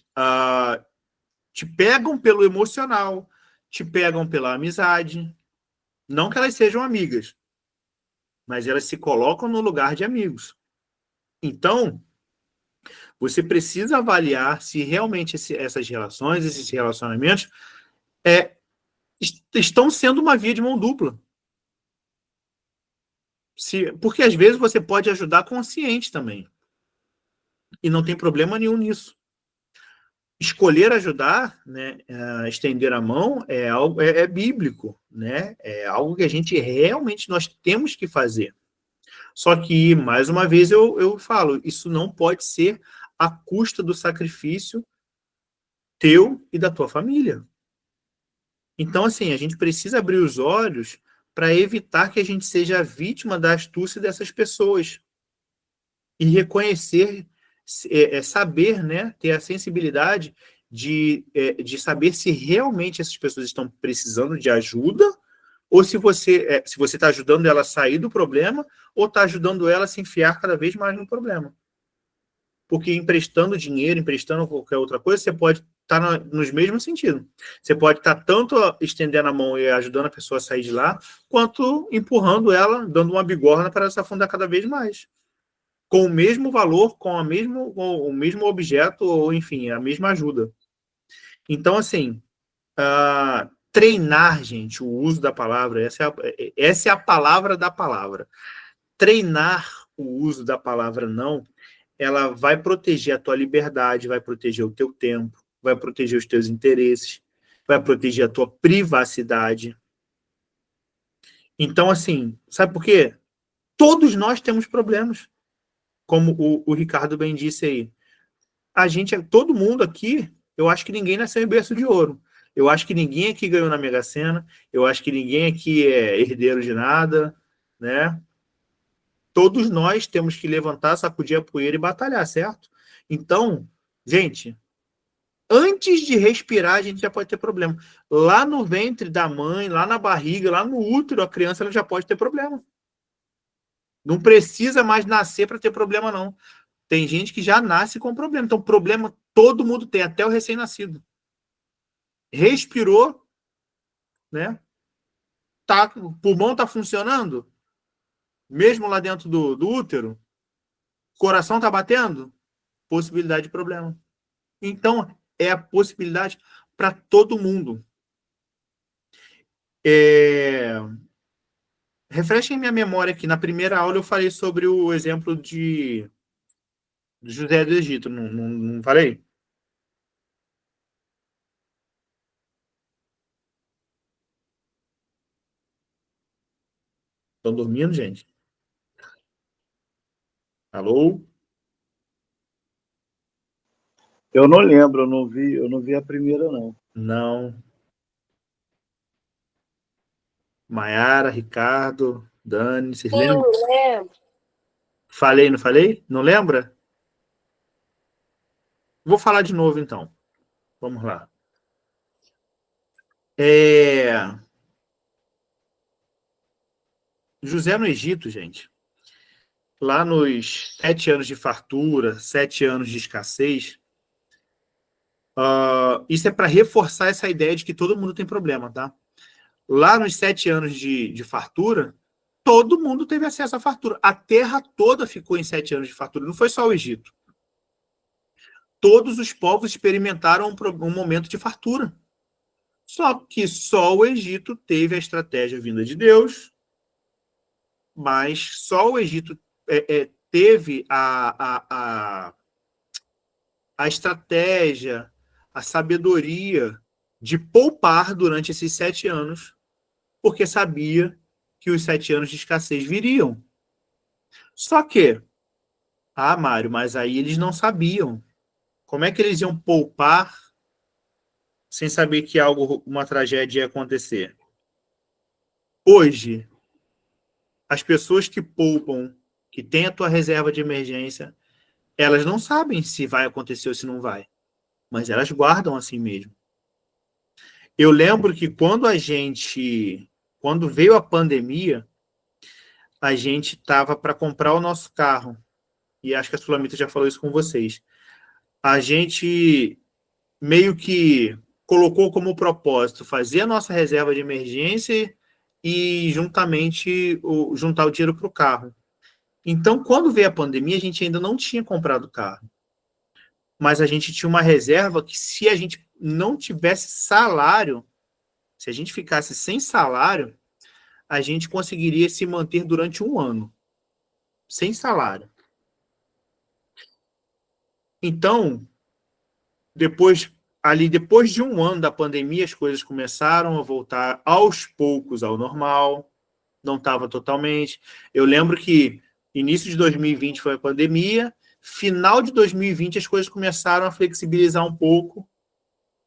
te pegam pelo emocional, te pegam pela amizade. Não que elas sejam amigas, mas elas se colocam no lugar de amigos. Então, você precisa avaliar se realmente essas relações, esses relacionamentos, estão sendo uma via de mão dupla. Porque às vezes você pode ajudar consciente também. E não tem problema nenhum nisso. Escolher ajudar, né, estender a mão, é algo bíblico, né? É algo que a gente realmente nós temos que fazer. Só que, mais uma vez, eu falo, isso não pode ser à custa do sacrifício teu e da tua família. Então, assim, a gente precisa abrir os olhos para evitar que a gente seja vítima da astúcia dessas pessoas e reconhecer, saber, né, ter a sensibilidade de saber se realmente essas pessoas estão precisando de ajuda ou se você está ajudando ela a sair do problema ou está ajudando ela a se enfiar cada vez mais no problema. Porque emprestando dinheiro, emprestando qualquer outra coisa, você pode estar nos mesmos sentidos. Você pode estar tanto estendendo a mão e ajudando a pessoa a sair de lá, quanto empurrando ela, dando uma bigorna para ela se afundar cada vez mais. Com o mesmo valor, com o mesmo objeto, ou enfim, a mesma ajuda. Então, assim, treinar, gente, o uso da palavra, essa é a palavra da palavra. Treinar o uso da palavra não, ela vai proteger a tua liberdade, vai proteger o teu tempo, vai proteger os teus interesses, vai proteger a tua privacidade. Então, assim, sabe por quê? Todos nós temos problemas, como o Ricardo bem disse aí. Todo mundo aqui, eu acho que ninguém nasceu em berço de ouro. Eu acho que ninguém aqui ganhou na Mega Sena, eu acho que ninguém aqui é herdeiro de nada, né? Todos nós temos que levantar, sacudir a poeira e batalhar, certo? Então, gente, antes de respirar, a gente já pode ter problema. Lá no ventre da mãe, lá na barriga, lá no útero, a criança ela já pode ter problema. Não precisa mais nascer para ter problema, não. Tem gente que já nasce com problema. Então, problema todo mundo tem, até o recém-nascido. Respirou, né? O pulmão está funcionando? Mesmo lá dentro do útero? Coração está batendo? Possibilidade de problema. Então, é a possibilidade para todo mundo. Refresquem minha memória aqui. Na primeira aula eu falei sobre o exemplo de José do Egito, não falei? Estão dormindo, gente? Alô? Eu não lembro, eu não vi a primeira, não. Não. Maiara, Ricardo, Dani, vocês lembram? Não lembro. Falei, não falei? Não lembra? Vou falar de novo, então. Vamos lá. José no Egito, gente. Lá nos 7 anos de fartura, 7 anos de escassez, isso é para reforçar essa ideia de que todo mundo tem problema, tá? Lá nos 7 anos de fartura, todo mundo teve acesso à fartura. A terra toda ficou em 7 anos de fartura, não foi só o Egito. Todos os povos experimentaram um momento de fartura. Só que só o Egito teve a estratégia vinda de Deus, mas só o Egito teve a estratégia, a sabedoria de poupar durante esses 7 anos, porque sabia que os 7 anos de escassez viriam. Só que, Mário, mas aí eles não sabiam. Como é que eles iam poupar sem saber que uma tragédia ia acontecer? Hoje, as pessoas que poupam, que têm a tua reserva de emergência, elas não sabem se vai acontecer ou se não vai, mas elas guardam assim mesmo. Eu lembro que quando veio a pandemia, a gente estava para comprar o nosso carro, e acho que a Sulamita já falou isso com vocês. A gente meio que colocou como propósito fazer a nossa reserva de emergência e juntamente juntar o dinheiro para o carro. Então, quando veio a pandemia, a gente ainda não tinha comprado o carro. Mas a gente tinha uma reserva que, se a gente não tivesse salário, se a gente ficasse sem salário, a gente conseguiria se manter durante um ano, sem salário. Então, depois de um ano da pandemia, as coisas começaram a voltar aos poucos ao normal, não estava totalmente. Eu lembro que início de 2020 foi a pandemia, final de 2020 as coisas começaram a flexibilizar um pouco,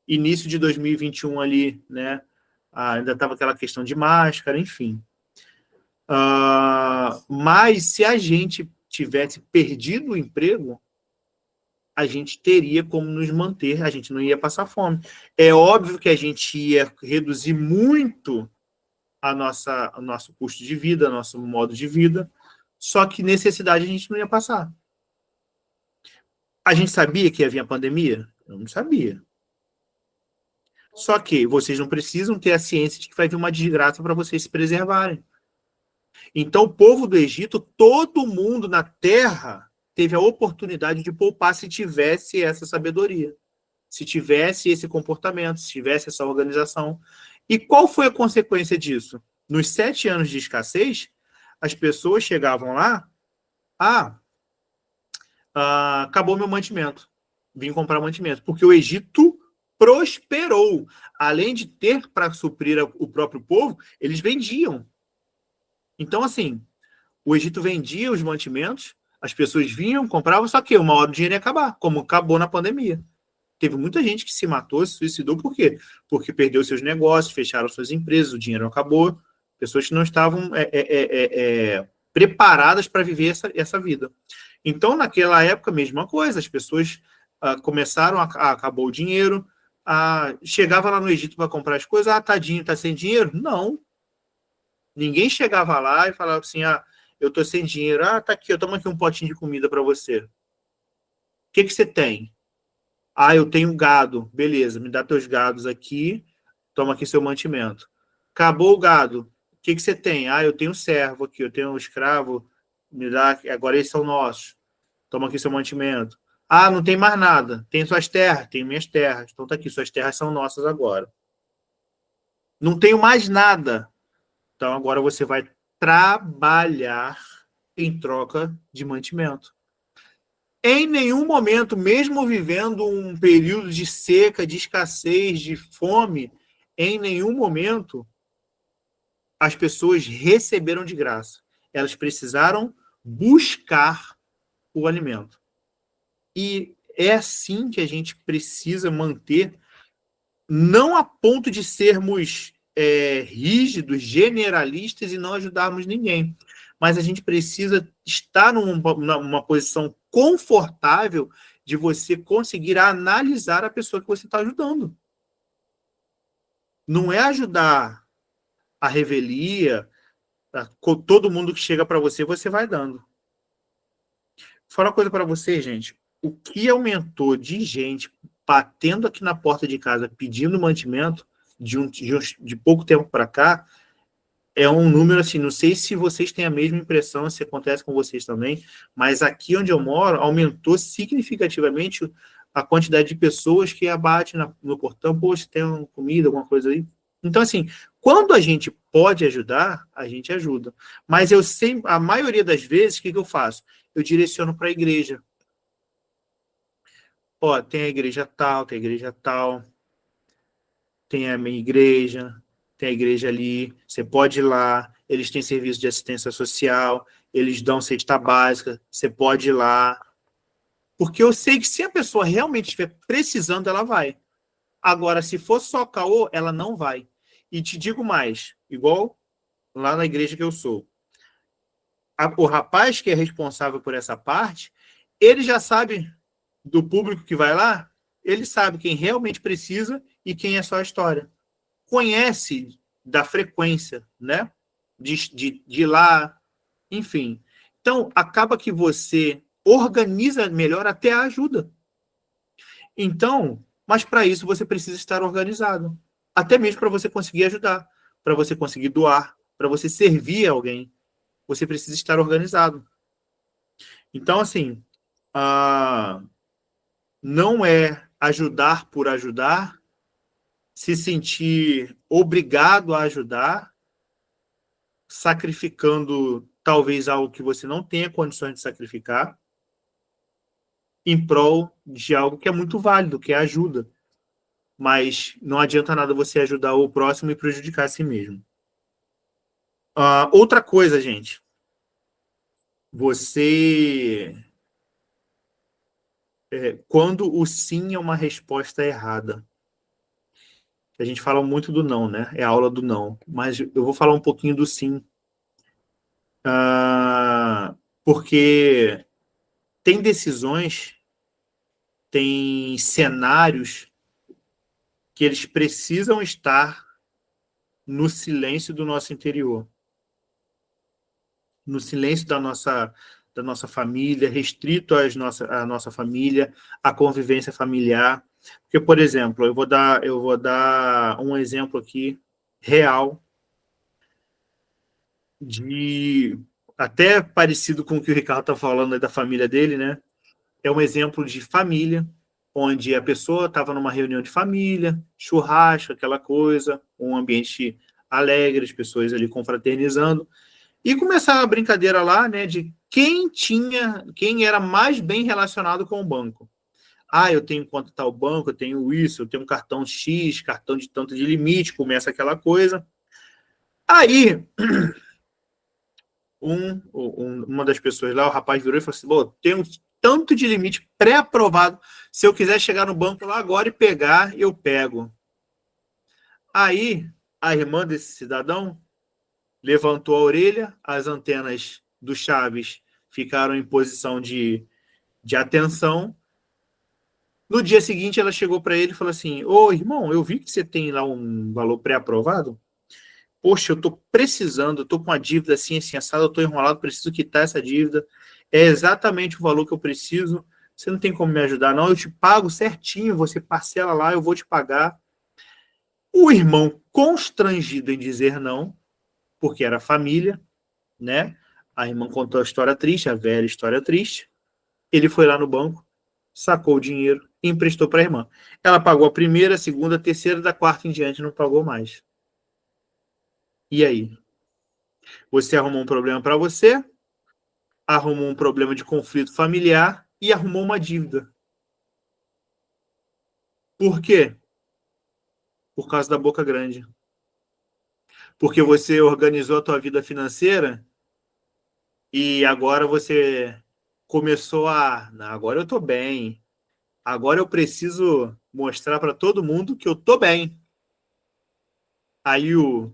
início de 2021 ali, né? Ainda estava aquela questão de máscara, enfim. Mas se a gente tivesse perdido o emprego, a gente teria como nos manter, a gente não ia passar fome. É óbvio que a gente ia reduzir muito o nosso custo de vida, nosso modo de vida, só que necessidade a gente não ia passar. A gente sabia que ia vir a pandemia? Eu não sabia. Só que vocês não precisam ter a ciência de que vai vir uma desgraça para vocês se preservarem. Então, o povo do Egito, todo mundo na Terra teve a oportunidade de poupar se tivesse essa sabedoria, se tivesse esse comportamento, se tivesse essa organização. E qual foi a consequência disso? Nos 7 anos de escassez, as pessoas chegavam lá, acabou meu mantimento, vim comprar mantimento, porque o Egito prosperou. Além de ter para suprir o próprio povo, eles vendiam. Então, assim, o Egito vendia os mantimentos, as pessoas vinham, compravam, só que uma hora o dinheiro ia acabar, como acabou na pandemia. Teve muita gente que se matou, se suicidou, por quê? Porque perdeu seus negócios, fecharam suas empresas, o dinheiro acabou, pessoas que não estavam preparadas para viver essa vida. Então, naquela época, mesma coisa, as pessoas começaram, acabou o dinheiro, chegava lá no Egito para comprar as coisas, tadinho, tá sem dinheiro? Não. Ninguém chegava lá e falava assim, eu tô sem dinheiro, tá aqui, eu tomo aqui um potinho de comida para você. O que você tem? Eu tenho gado. Beleza, me dá teus gados aqui, toma aqui seu mantimento. Acabou o gado. O que você tem? Eu tenho servo aqui, eu tenho um escravo, me dá, agora eles são nossos. Toma aqui seu mantimento. Não tem mais nada. Tem suas terras? Tenho minhas terras. Então tá aqui, suas terras são nossas agora. Não tenho mais nada. Então agora você vai trabalhar em troca de mantimento. Em nenhum momento, mesmo vivendo um período de seca, de escassez, de fome, em nenhum momento as pessoas receberam de graça. Elas precisaram buscar o alimento. E é assim que a gente precisa manter, não a ponto de sermos rígidos, generalistas e não ajudarmos ninguém, mas a gente precisa estar numa posição confortável de você conseguir analisar a pessoa que você está ajudando. Não é ajudar a revelia, todo mundo que chega para você, você vai dando. Vou falar uma coisa para você, gente. O que aumentou de gente batendo aqui na porta de casa pedindo mantimento de pouco tempo para cá é um número assim, não sei se vocês têm a mesma impressão, se acontece com vocês também, mas aqui onde eu moro aumentou significativamente a quantidade de pessoas que abatem no portão, poxa, tem uma comida, alguma coisa aí. Então, assim, quando a gente pode ajudar, a gente ajuda. Mas eu sempre, a maioria das vezes, o que eu faço? Eu direciono para a igreja. Tem a igreja tal, tem a igreja tal, tem a minha igreja, tem a igreja ali, você pode ir lá, eles têm serviço de assistência social, eles dão cesta básica, você pode ir lá. Porque eu sei que se a pessoa realmente estiver precisando, ela vai. Agora, se for só caô, ela não vai. E te digo mais, igual lá na igreja que eu sou. O rapaz que é responsável por essa parte, ele já sabe do público que vai lá, ele sabe quem realmente precisa e quem é só a história. Conhece da frequência, né? De ir lá. enfim. Então, acaba que você organiza melhor até a ajuda. Então, mas para isso você precisa estar organizado. Até mesmo para você conseguir ajudar, para você conseguir doar, para você servir alguém. Você precisa estar organizado. Então, assim, não é ajudar por ajudar, se sentir obrigado a ajudar, sacrificando talvez algo que você não tenha condições de sacrificar, em prol de algo que é muito válido, que é ajuda. Mas não adianta nada você ajudar o próximo e prejudicar a si mesmo. Outra coisa, gente. Você... quando o sim é uma resposta errada. A gente fala muito do não, né? É a aula do não. Mas eu vou falar um pouquinho do sim. Porque tem decisões, tem cenários que eles precisam estar no silêncio do nosso interior, no silêncio da nossa família, restrito à nossa família, à convivência familiar. Porque, por exemplo, eu vou dar um exemplo aqui real de até parecido com o que o Ricardo está falando aí da família dele, né? É um exemplo de família, onde a pessoa estava numa reunião de família, churrasco, aquela coisa, um ambiente alegre, as pessoas ali confraternizando, e começava a brincadeira lá, né, de quem era mais bem relacionado com o banco. Eu tenho conta tal banco, eu tenho isso, eu tenho um cartão X, cartão de tanto de limite, começa aquela coisa. Aí, uma das pessoas lá, o rapaz virou e falou assim, tem um tanto de limite pré-aprovado, se eu quiser chegar no banco lá agora e pegar, eu pego. Aí, a irmã desse cidadão levantou a orelha, as antenas do Chaves ficaram em posição de atenção. No dia seguinte, ela chegou para ele e falou assim, irmão, eu vi que você tem lá um valor pré-aprovado. Poxa, eu estou precisando, eu estou com uma dívida assim, assim, assada, eu estou enrolado, preciso quitar essa dívida. É exatamente o valor que eu preciso. Você não tem como me ajudar, não. Eu te pago certinho, você parcela lá, eu vou te pagar. O irmão, constrangido em dizer não, porque era família, né? A irmã contou a história triste, a velha história triste. Ele foi lá no banco, sacou o dinheiro e emprestou para a irmã. Ela pagou a primeira, a segunda, a terceira, da quarta em diante não pagou mais. E aí? Você arrumou um problema para você, arrumou um problema de conflito familiar e arrumou uma dívida. Por quê? Por causa da boca grande. Porque você organizou a tua vida financeira e agora você começou agora eu estou bem. Agora eu preciso mostrar para todo mundo que eu estou bem. Aí o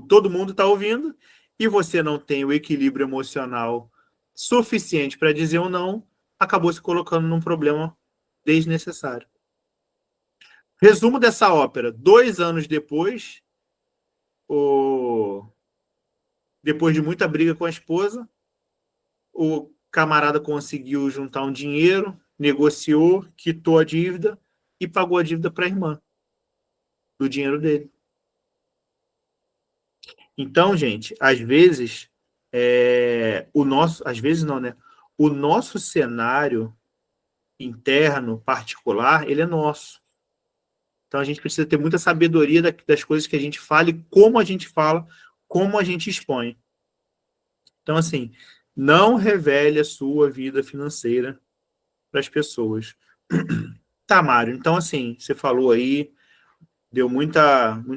todo mundo está ouvindo e você não tem o equilíbrio emocional suficiente para dizer um não, acabou se colocando num problema desnecessário. Resumo dessa ópera. 2 anos depois, depois de muita briga com a esposa, o camarada conseguiu juntar um dinheiro, negociou, quitou a dívida e pagou a dívida para a irmã, do dinheiro dele. Então, gente, às vezes, às vezes não, né? O nosso cenário interno, particular, ele é nosso. Então, a gente precisa ter muita sabedoria das coisas que a gente fala e como a gente fala, como a gente expõe. Então, assim, não revele a sua vida financeira para as pessoas. Tá, Mário, então, assim, você falou aí, deu muito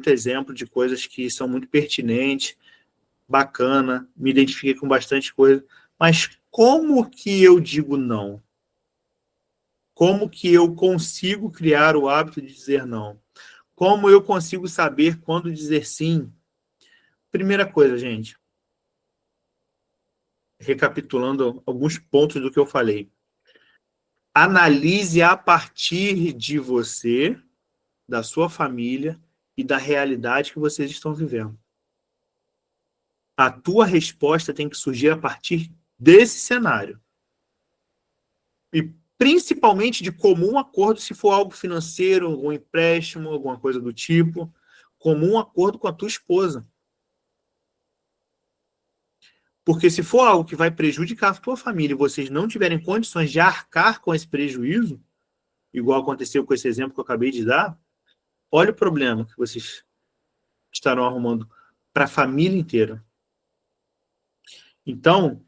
exemplo de coisas que são muito pertinentes, bacana, me identifiquei com bastante coisa, mas como que eu digo não? Como que eu consigo criar o hábito de dizer não? Como eu consigo saber quando dizer sim? Primeira coisa, gente, recapitulando alguns pontos do que eu falei. Analise a partir de você, da sua família e da realidade que vocês estão vivendo. A tua resposta tem que surgir a partir desse cenário. E principalmente de comum acordo, se for algo financeiro, algum empréstimo, alguma coisa do tipo, comum acordo com a tua esposa. Porque se for algo que vai prejudicar a tua família e vocês não tiverem condições de arcar com esse prejuízo, igual aconteceu com esse exemplo que eu acabei de dar, olha o problema que vocês estarão arrumando para a família inteira. Então,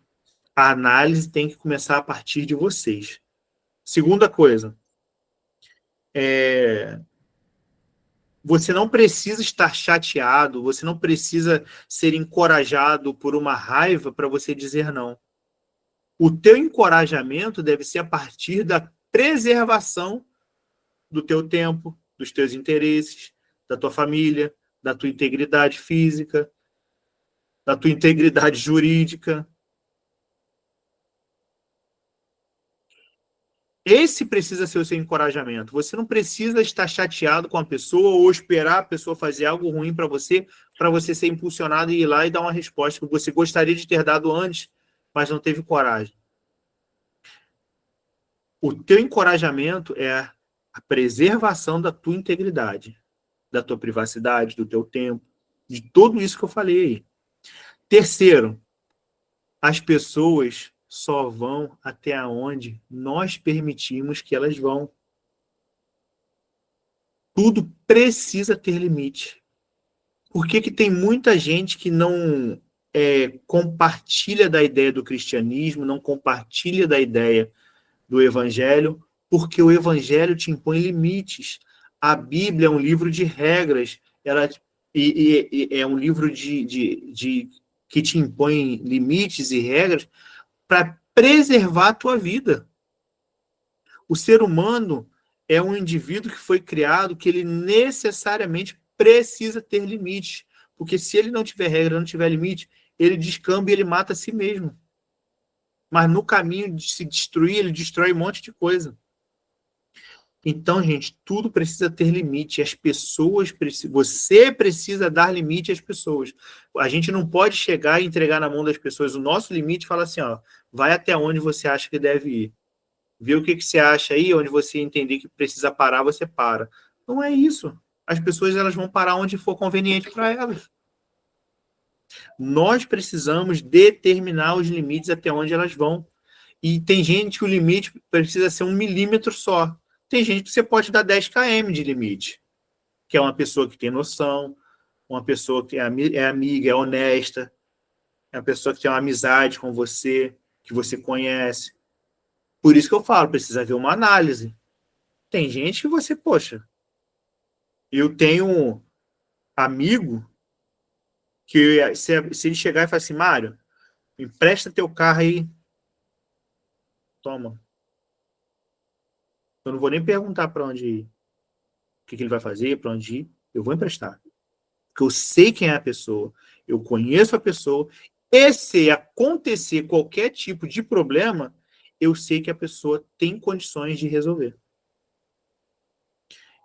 a análise tem que começar a partir de vocês. Segunda coisa, você não precisa estar chateado, você não precisa ser encorajado por uma raiva para você dizer não. O teu encorajamento deve ser a partir da preservação do teu tempo, dos teus interesses, da tua família, da tua integridade física, da tua integridade jurídica. Esse precisa ser o seu encorajamento. Você não precisa estar chateado com a pessoa ou esperar a pessoa fazer algo ruim para você ser impulsionado e ir lá e dar uma resposta que você gostaria de ter dado antes, mas não teve coragem. O teu encorajamento é a preservação da tua integridade, da tua privacidade, do teu tempo, de tudo isso que eu falei aí. Terceiro, as pessoas só vão até onde nós permitimos que elas vão. Tudo precisa ter limite. Por que tem muita gente que não compartilha da ideia do cristianismo, não compartilha da ideia do evangelho? Porque o evangelho te impõe limites. A Bíblia é um livro de regras, é um livro que te impõe limites e regras para preservar a tua vida. O ser humano é um indivíduo que foi criado que ele necessariamente precisa ter limites. Porque se ele não tiver regra, não tiver limite, ele descamba e ele mata a si mesmo. Mas no caminho de se destruir, ele destrói um monte de coisa. Então, gente, tudo precisa ter limite. As pessoas você precisa dar limite às pessoas. A gente não pode chegar e entregar na mão das pessoas o nosso limite e falar assim, ó, vai até onde você acha que deve ir. Vê o que você acha aí, onde você entender que precisa parar, você para. Não é isso. As pessoas elas vão parar onde for conveniente para elas. Nós precisamos determinar os limites até onde elas vão. E tem gente que o limite precisa ser 1 milímetro só. Tem gente que você pode dar 10 km de limite, que é uma pessoa que tem noção, uma pessoa que é amiga, é honesta, é uma pessoa que tem uma amizade com você, que você conhece. Por isso que eu falo, precisa haver uma análise. Tem gente que você, poxa, eu tenho um amigo que se ele chegar e falar assim, Mário, empresta teu carro aí, toma. Eu não vou nem perguntar para onde ir, o que ele vai fazer, para onde ir, eu vou emprestar. Porque eu sei quem é a pessoa, eu conheço a pessoa, e se acontecer qualquer tipo de problema, eu sei que a pessoa tem condições de resolver.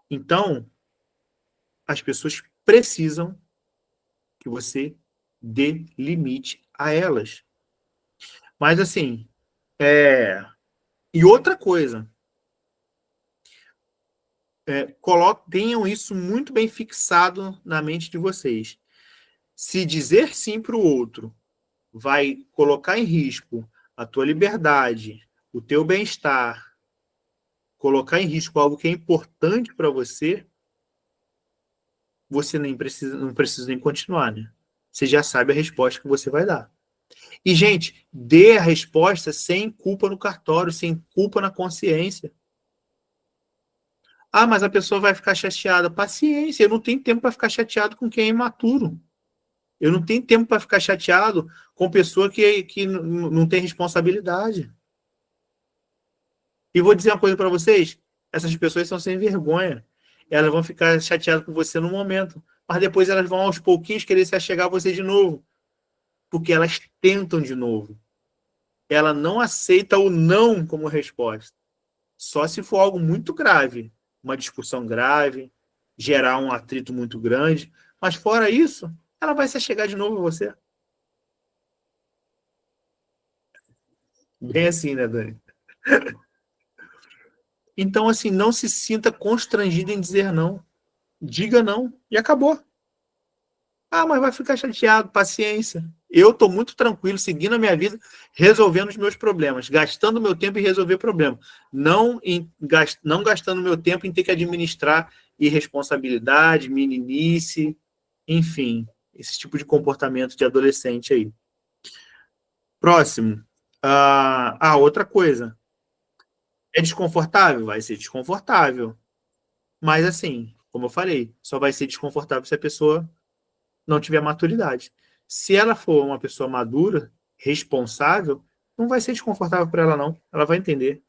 Então, as pessoas precisam que você dê limite a elas. Mas, assim, e outra coisa, tenham isso muito bem fixado na mente de vocês. Se dizer sim para o outro vai colocar em risco a tua liberdade, o teu bem-estar, colocar em risco algo que é importante para você, você não precisa nem continuar, né? Você já sabe a resposta que você vai dar. E, gente, dê a resposta sem culpa no cartório, sem culpa na consciência. Ah, mas a pessoa vai ficar chateada. Paciência, eu não tenho tempo para ficar chateado com quem é imaturo. Eu não tenho tempo para ficar chateado com pessoa que não tem responsabilidade. E vou dizer uma coisa para vocês, essas pessoas são sem vergonha. Elas vão ficar chateadas com você no momento, mas depois elas vão aos pouquinhos querer se achegar a você de novo. Porque elas tentam de novo. Ela não aceita o não como resposta. Só se for algo muito grave, uma discussão grave, gerar um atrito muito grande, mas fora isso, ela vai se achegar de novo a você. Bem assim, né, Dani? Então, assim, não se sinta constrangido em dizer não. Diga não e acabou. Ah, mas vai ficar chateado, paciência. Eu estou muito tranquilo, seguindo a minha vida, resolvendo os meus problemas, gastando meu tempo em resolver problemas, não gastando meu tempo em ter que administrar irresponsabilidade, meninice, enfim, esse tipo de comportamento de adolescente aí. Próximo. Outra coisa. É desconfortável? Vai ser desconfortável. Mas, assim, como eu falei, só vai ser desconfortável se a pessoa não tiver maturidade. Se ela for uma pessoa madura, responsável, não vai ser desconfortável para ela, não. Ela vai entender.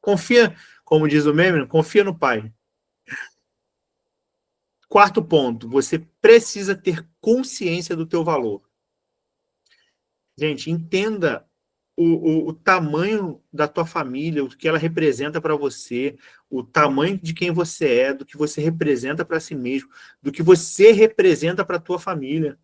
Confia, como diz o meme, confia no pai. Quarto ponto, você precisa ter consciência do teu valor. Gente, entenda o tamanho da tua família, o que ela representa para você, o tamanho de quem você é, do que você representa para si mesmo, do que você representa para a tua família.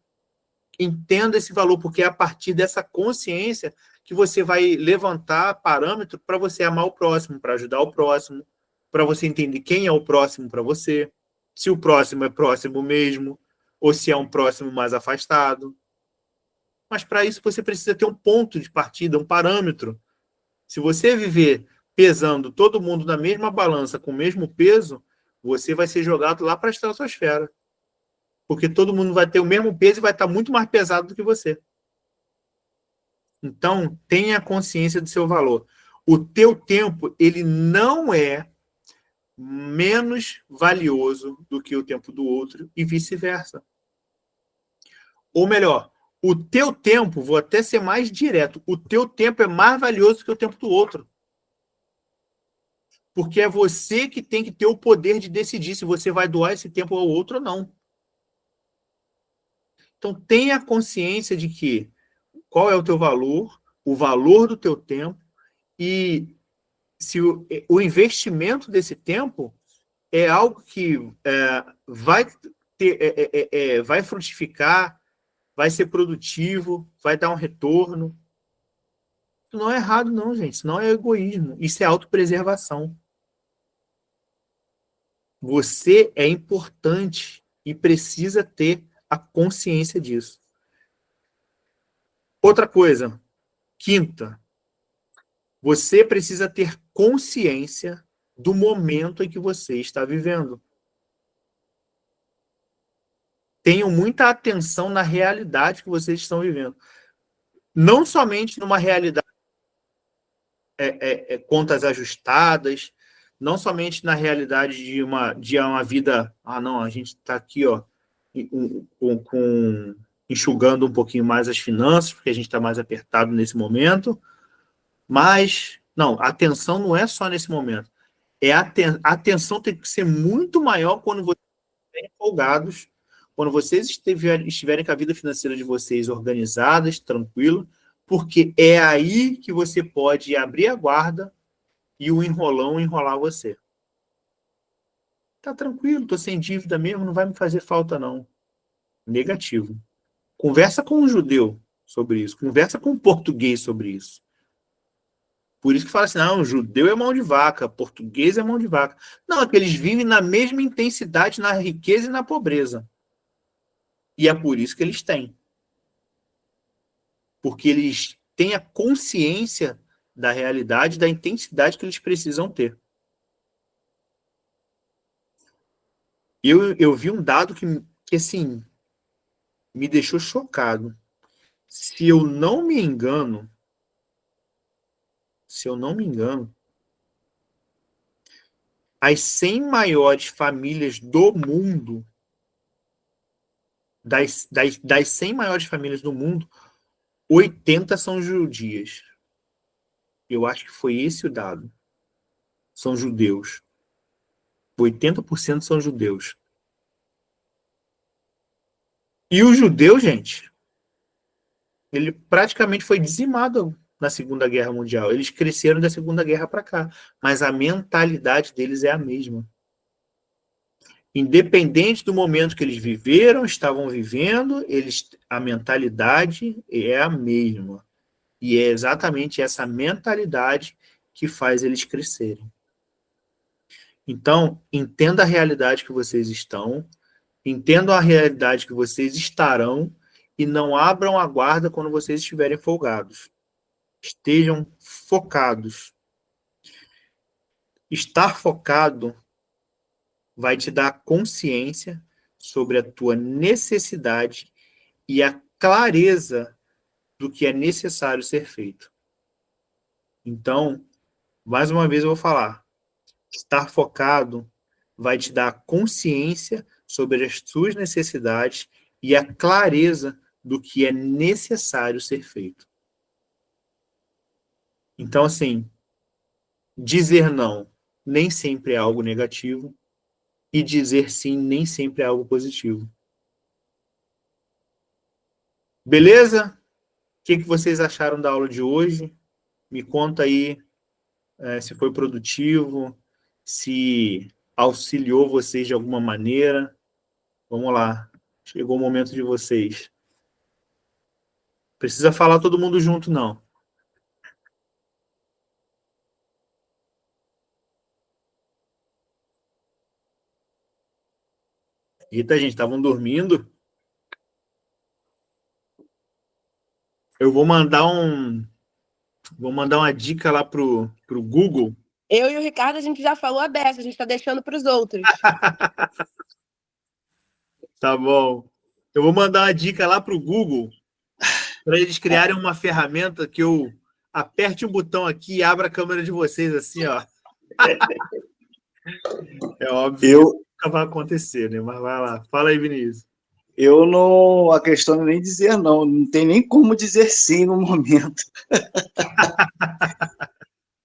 Entenda esse valor, porque é a partir dessa consciência que você vai levantar parâmetro para você amar o próximo, para ajudar o próximo, para você entender quem é o próximo para você, se o próximo é próximo mesmo, ou se é um próximo mais afastado. Mas para isso você precisa ter um ponto de partida, um parâmetro. Se você viver pesando todo mundo na mesma balança, com o mesmo peso, você vai ser jogado lá para a estratosfera. Porque todo mundo vai ter o mesmo peso e vai estar muito mais pesado do que você. Então, tenha consciência do seu valor. O teu tempo, ele não é menos valioso do que o tempo do outro e vice-versa. Ou melhor, o teu tempo, vou até ser mais direto, o teu tempo é mais valioso que o tempo do outro. Porque é você que tem que ter o poder de decidir se você vai doar esse tempo ao outro ou não. Então, tenha consciência de que qual é o teu valor, o valor do teu tempo e se o investimento desse tempo é algo que vai vai frutificar, vai ser produtivo, vai dar um retorno. Não é errado, não, gente. Isso não é egoísmo. Isso é autopreservação. Você é importante e precisa ter a consciência disso. Outra coisa, quinta, você precisa ter consciência do momento em que você está vivendo. Tenham muita atenção na realidade que vocês estão vivendo. Não somente numa realidade contas ajustadas, não somente na realidade de uma vida, não, a gente está aqui, ó, enxugando um pouquinho mais as finanças, porque a gente está mais apertado nesse momento, mas, não, a atenção não é só nesse momento. A atenção tem que ser muito maior quando vocês estiverem folgados, quando vocês estiverem com a vida financeira de vocês organizadas, tranquilo, porque é aí que você pode abrir a guarda e o enrolão enrolar você. Tá tranquilo, tô sem dívida mesmo, não vai me fazer falta não. Negativo. Conversa com um judeu sobre isso, conversa com um português sobre isso. Por isso que fala assim, não, judeu é mão de vaca, português é mão de vaca. Não, é que eles vivem na mesma intensidade na riqueza e na pobreza. E é por isso que eles têm. Porque eles têm a consciência da realidade, da intensidade que eles precisam ter. Eu vi um dado que assim, me deixou chocado. Se eu não me engano, as 100 maiores famílias do mundo, das 100 maiores famílias do mundo, 80 são judias. Eu acho que foi esse o dado. São judeus. 80% são judeus. E o judeu, gente, ele praticamente foi dizimado na Segunda Guerra Mundial. Eles cresceram da Segunda Guerra para cá, mas a mentalidade deles é a mesma. Independente do momento que eles viveram, estavam vivendo, a mentalidade é a mesma. E é exatamente essa mentalidade que faz eles crescerem. Então, entenda a realidade que vocês estão, entendam a realidade que vocês estarão e não abram a guarda quando vocês estiverem folgados. Estejam focados. Estar focado vai te dar consciência sobre a tua necessidade e a clareza do que é necessário ser feito. Então, mais uma vez eu vou falar, estar focado vai te dar consciência sobre as suas necessidades e a clareza do que é necessário ser feito. Então, assim, dizer não nem sempre é algo negativo e dizer sim nem sempre é algo positivo. Beleza? O que vocês acharam da aula de hoje? Me conta aí se foi produtivo, se auxiliou vocês de alguma maneira. Vamos lá. Chegou o momento de vocês. Precisa falar todo mundo junto, não. Eita, gente, estavam dormindo. Eu vou mandar uma dica lá pro Google. Eu e o Ricardo, a gente já falou a beça, a gente está deixando para os outros. Tá bom. Eu vou mandar uma dica lá pro Google para eles criarem uma ferramenta que eu aperte um botão aqui e abra a câmera de vocês assim, ó. É óbvio que nunca vai acontecer, né? Mas vai lá. Fala aí, Vinícius. Eu não. A questão não é nem dizer não. Não tem nem como dizer sim no momento.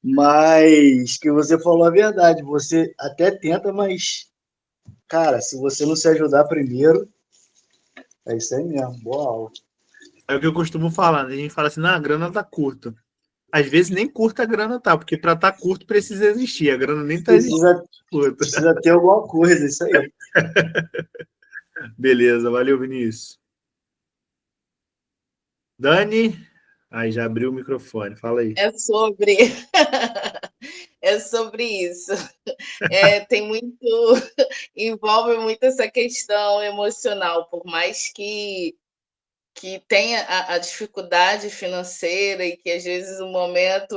Mas que você falou a verdade. Você até tenta, mas, cara, se você não se ajudar primeiro, é isso aí mesmo. Boa aula. É o que eu costumo falar, né? A gente fala assim, a grana tá curta. Às vezes nem curta a grana tá, porque para estar curto precisa existir. A grana nem tá existindo. Precisa ter alguma coisa, isso aí. Beleza, valeu, Vinícius. Dani, aí já abriu o microfone, fala aí. É sobre isso. Tem muito, envolve muito essa questão emocional, por mais que tenha a dificuldade financeira e que às vezes o momento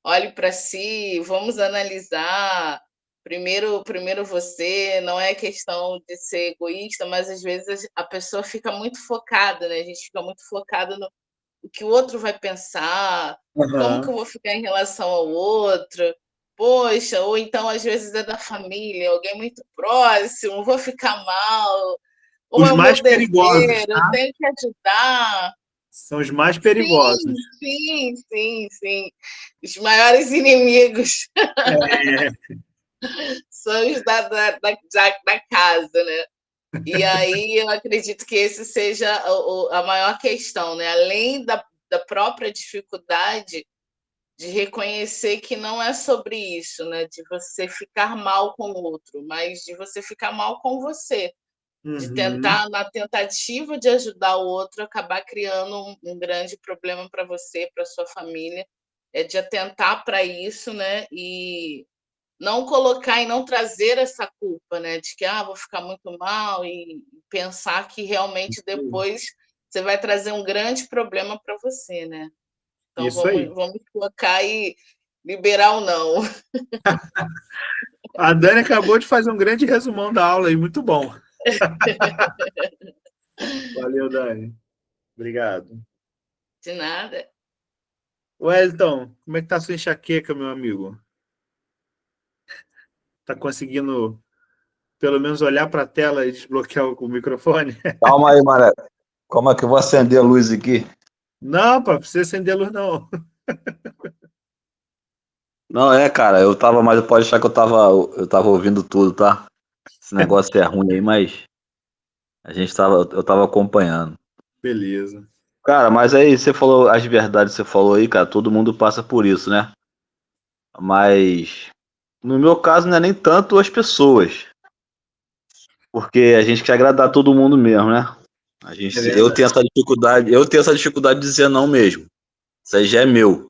olhe para si, vamos analisar primeiro você, não é questão de ser egoísta, mas às vezes a pessoa fica muito focada, né? A gente fica muito focado no que o outro vai pensar, como que eu vou ficar em relação ao outro, poxa, ou então às vezes é da família, alguém muito próximo, vou ficar mal, ou os é o mais meu perigosos, dever, tá? eu tenho que ajudar. São os mais perigosos. Sim. Os maiores inimigos são os da casa, né? E aí eu acredito que esse seja a maior questão, né? Além da própria dificuldade de reconhecer que não é sobre isso, né? De você ficar mal com o outro, mas de você ficar mal com você. De tentar, na tentativa de ajudar o outro, acabar criando um grande problema para você, para sua família. De atentar para isso, né? E não colocar e não trazer essa culpa, né? De que vou ficar muito mal e pensar que realmente depois você vai trazer um grande problema para você, né? Então isso aí. Vamos colocar e liberar o não. A Dani acabou de fazer um grande resumão da aula aí, muito bom. Valeu, Dani. Obrigado. De nada. Wellington, como é que tá a sua enxaqueca, meu amigo? Tá conseguindo pelo menos olhar para a tela e desbloquear o microfone? Calma aí, Maré. Como é que eu vou acender a luz aqui? Não, pá, precisa acender a luz, não. Não, cara, mas pode achar que eu tava ouvindo tudo, tá? Esse negócio é ruim aí, mas eu tava acompanhando. Beleza. Cara, mas aí você falou as verdades, você falou aí, cara, todo mundo passa por isso, né? Mas no meu caso não é nem tanto as pessoas. Porque a gente quer agradar todo mundo mesmo, né? Eu tenho essa dificuldade de dizer não mesmo. Isso aí já é meu.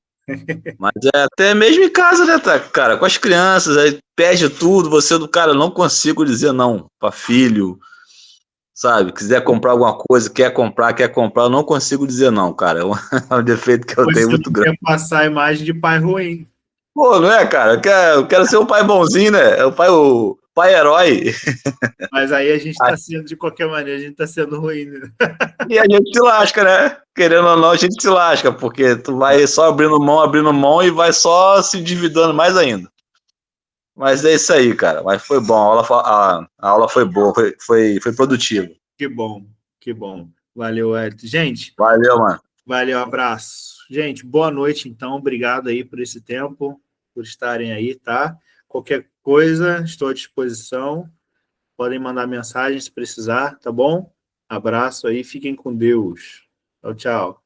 Mas é até mesmo em casa, né, tá, cara? Com as crianças, aí perde tudo, você do cara, eu não consigo dizer não para filho, sabe? Quiser comprar alguma coisa, quer comprar, eu não consigo dizer não, cara. É um defeito que eu tenho Você muito não grande. quer passar a imagem de pai ruim. Pô, não é, cara? Eu quero ser um pai bonzinho, né? É o pai herói. Mas aí a gente está sendo, de qualquer maneira, a gente está sendo ruim, né? E a gente se lasca, né? Querendo ou não, a gente se lasca, porque tu vai só abrindo mão e vai só se endividando mais ainda. Mas é isso aí, cara. Mas foi bom, a aula foi boa, foi produtiva. Que bom, que bom. Valeu, Hélio. Gente, Valeu, mano. valeu, abraço. Gente, boa noite, então. Obrigado aí por esse tempo, por estarem aí, tá? Qualquer coisa, estou à disposição. Podem mandar mensagem se precisar, tá bom? Abraço aí, fiquem com Deus. Tchau, tchau.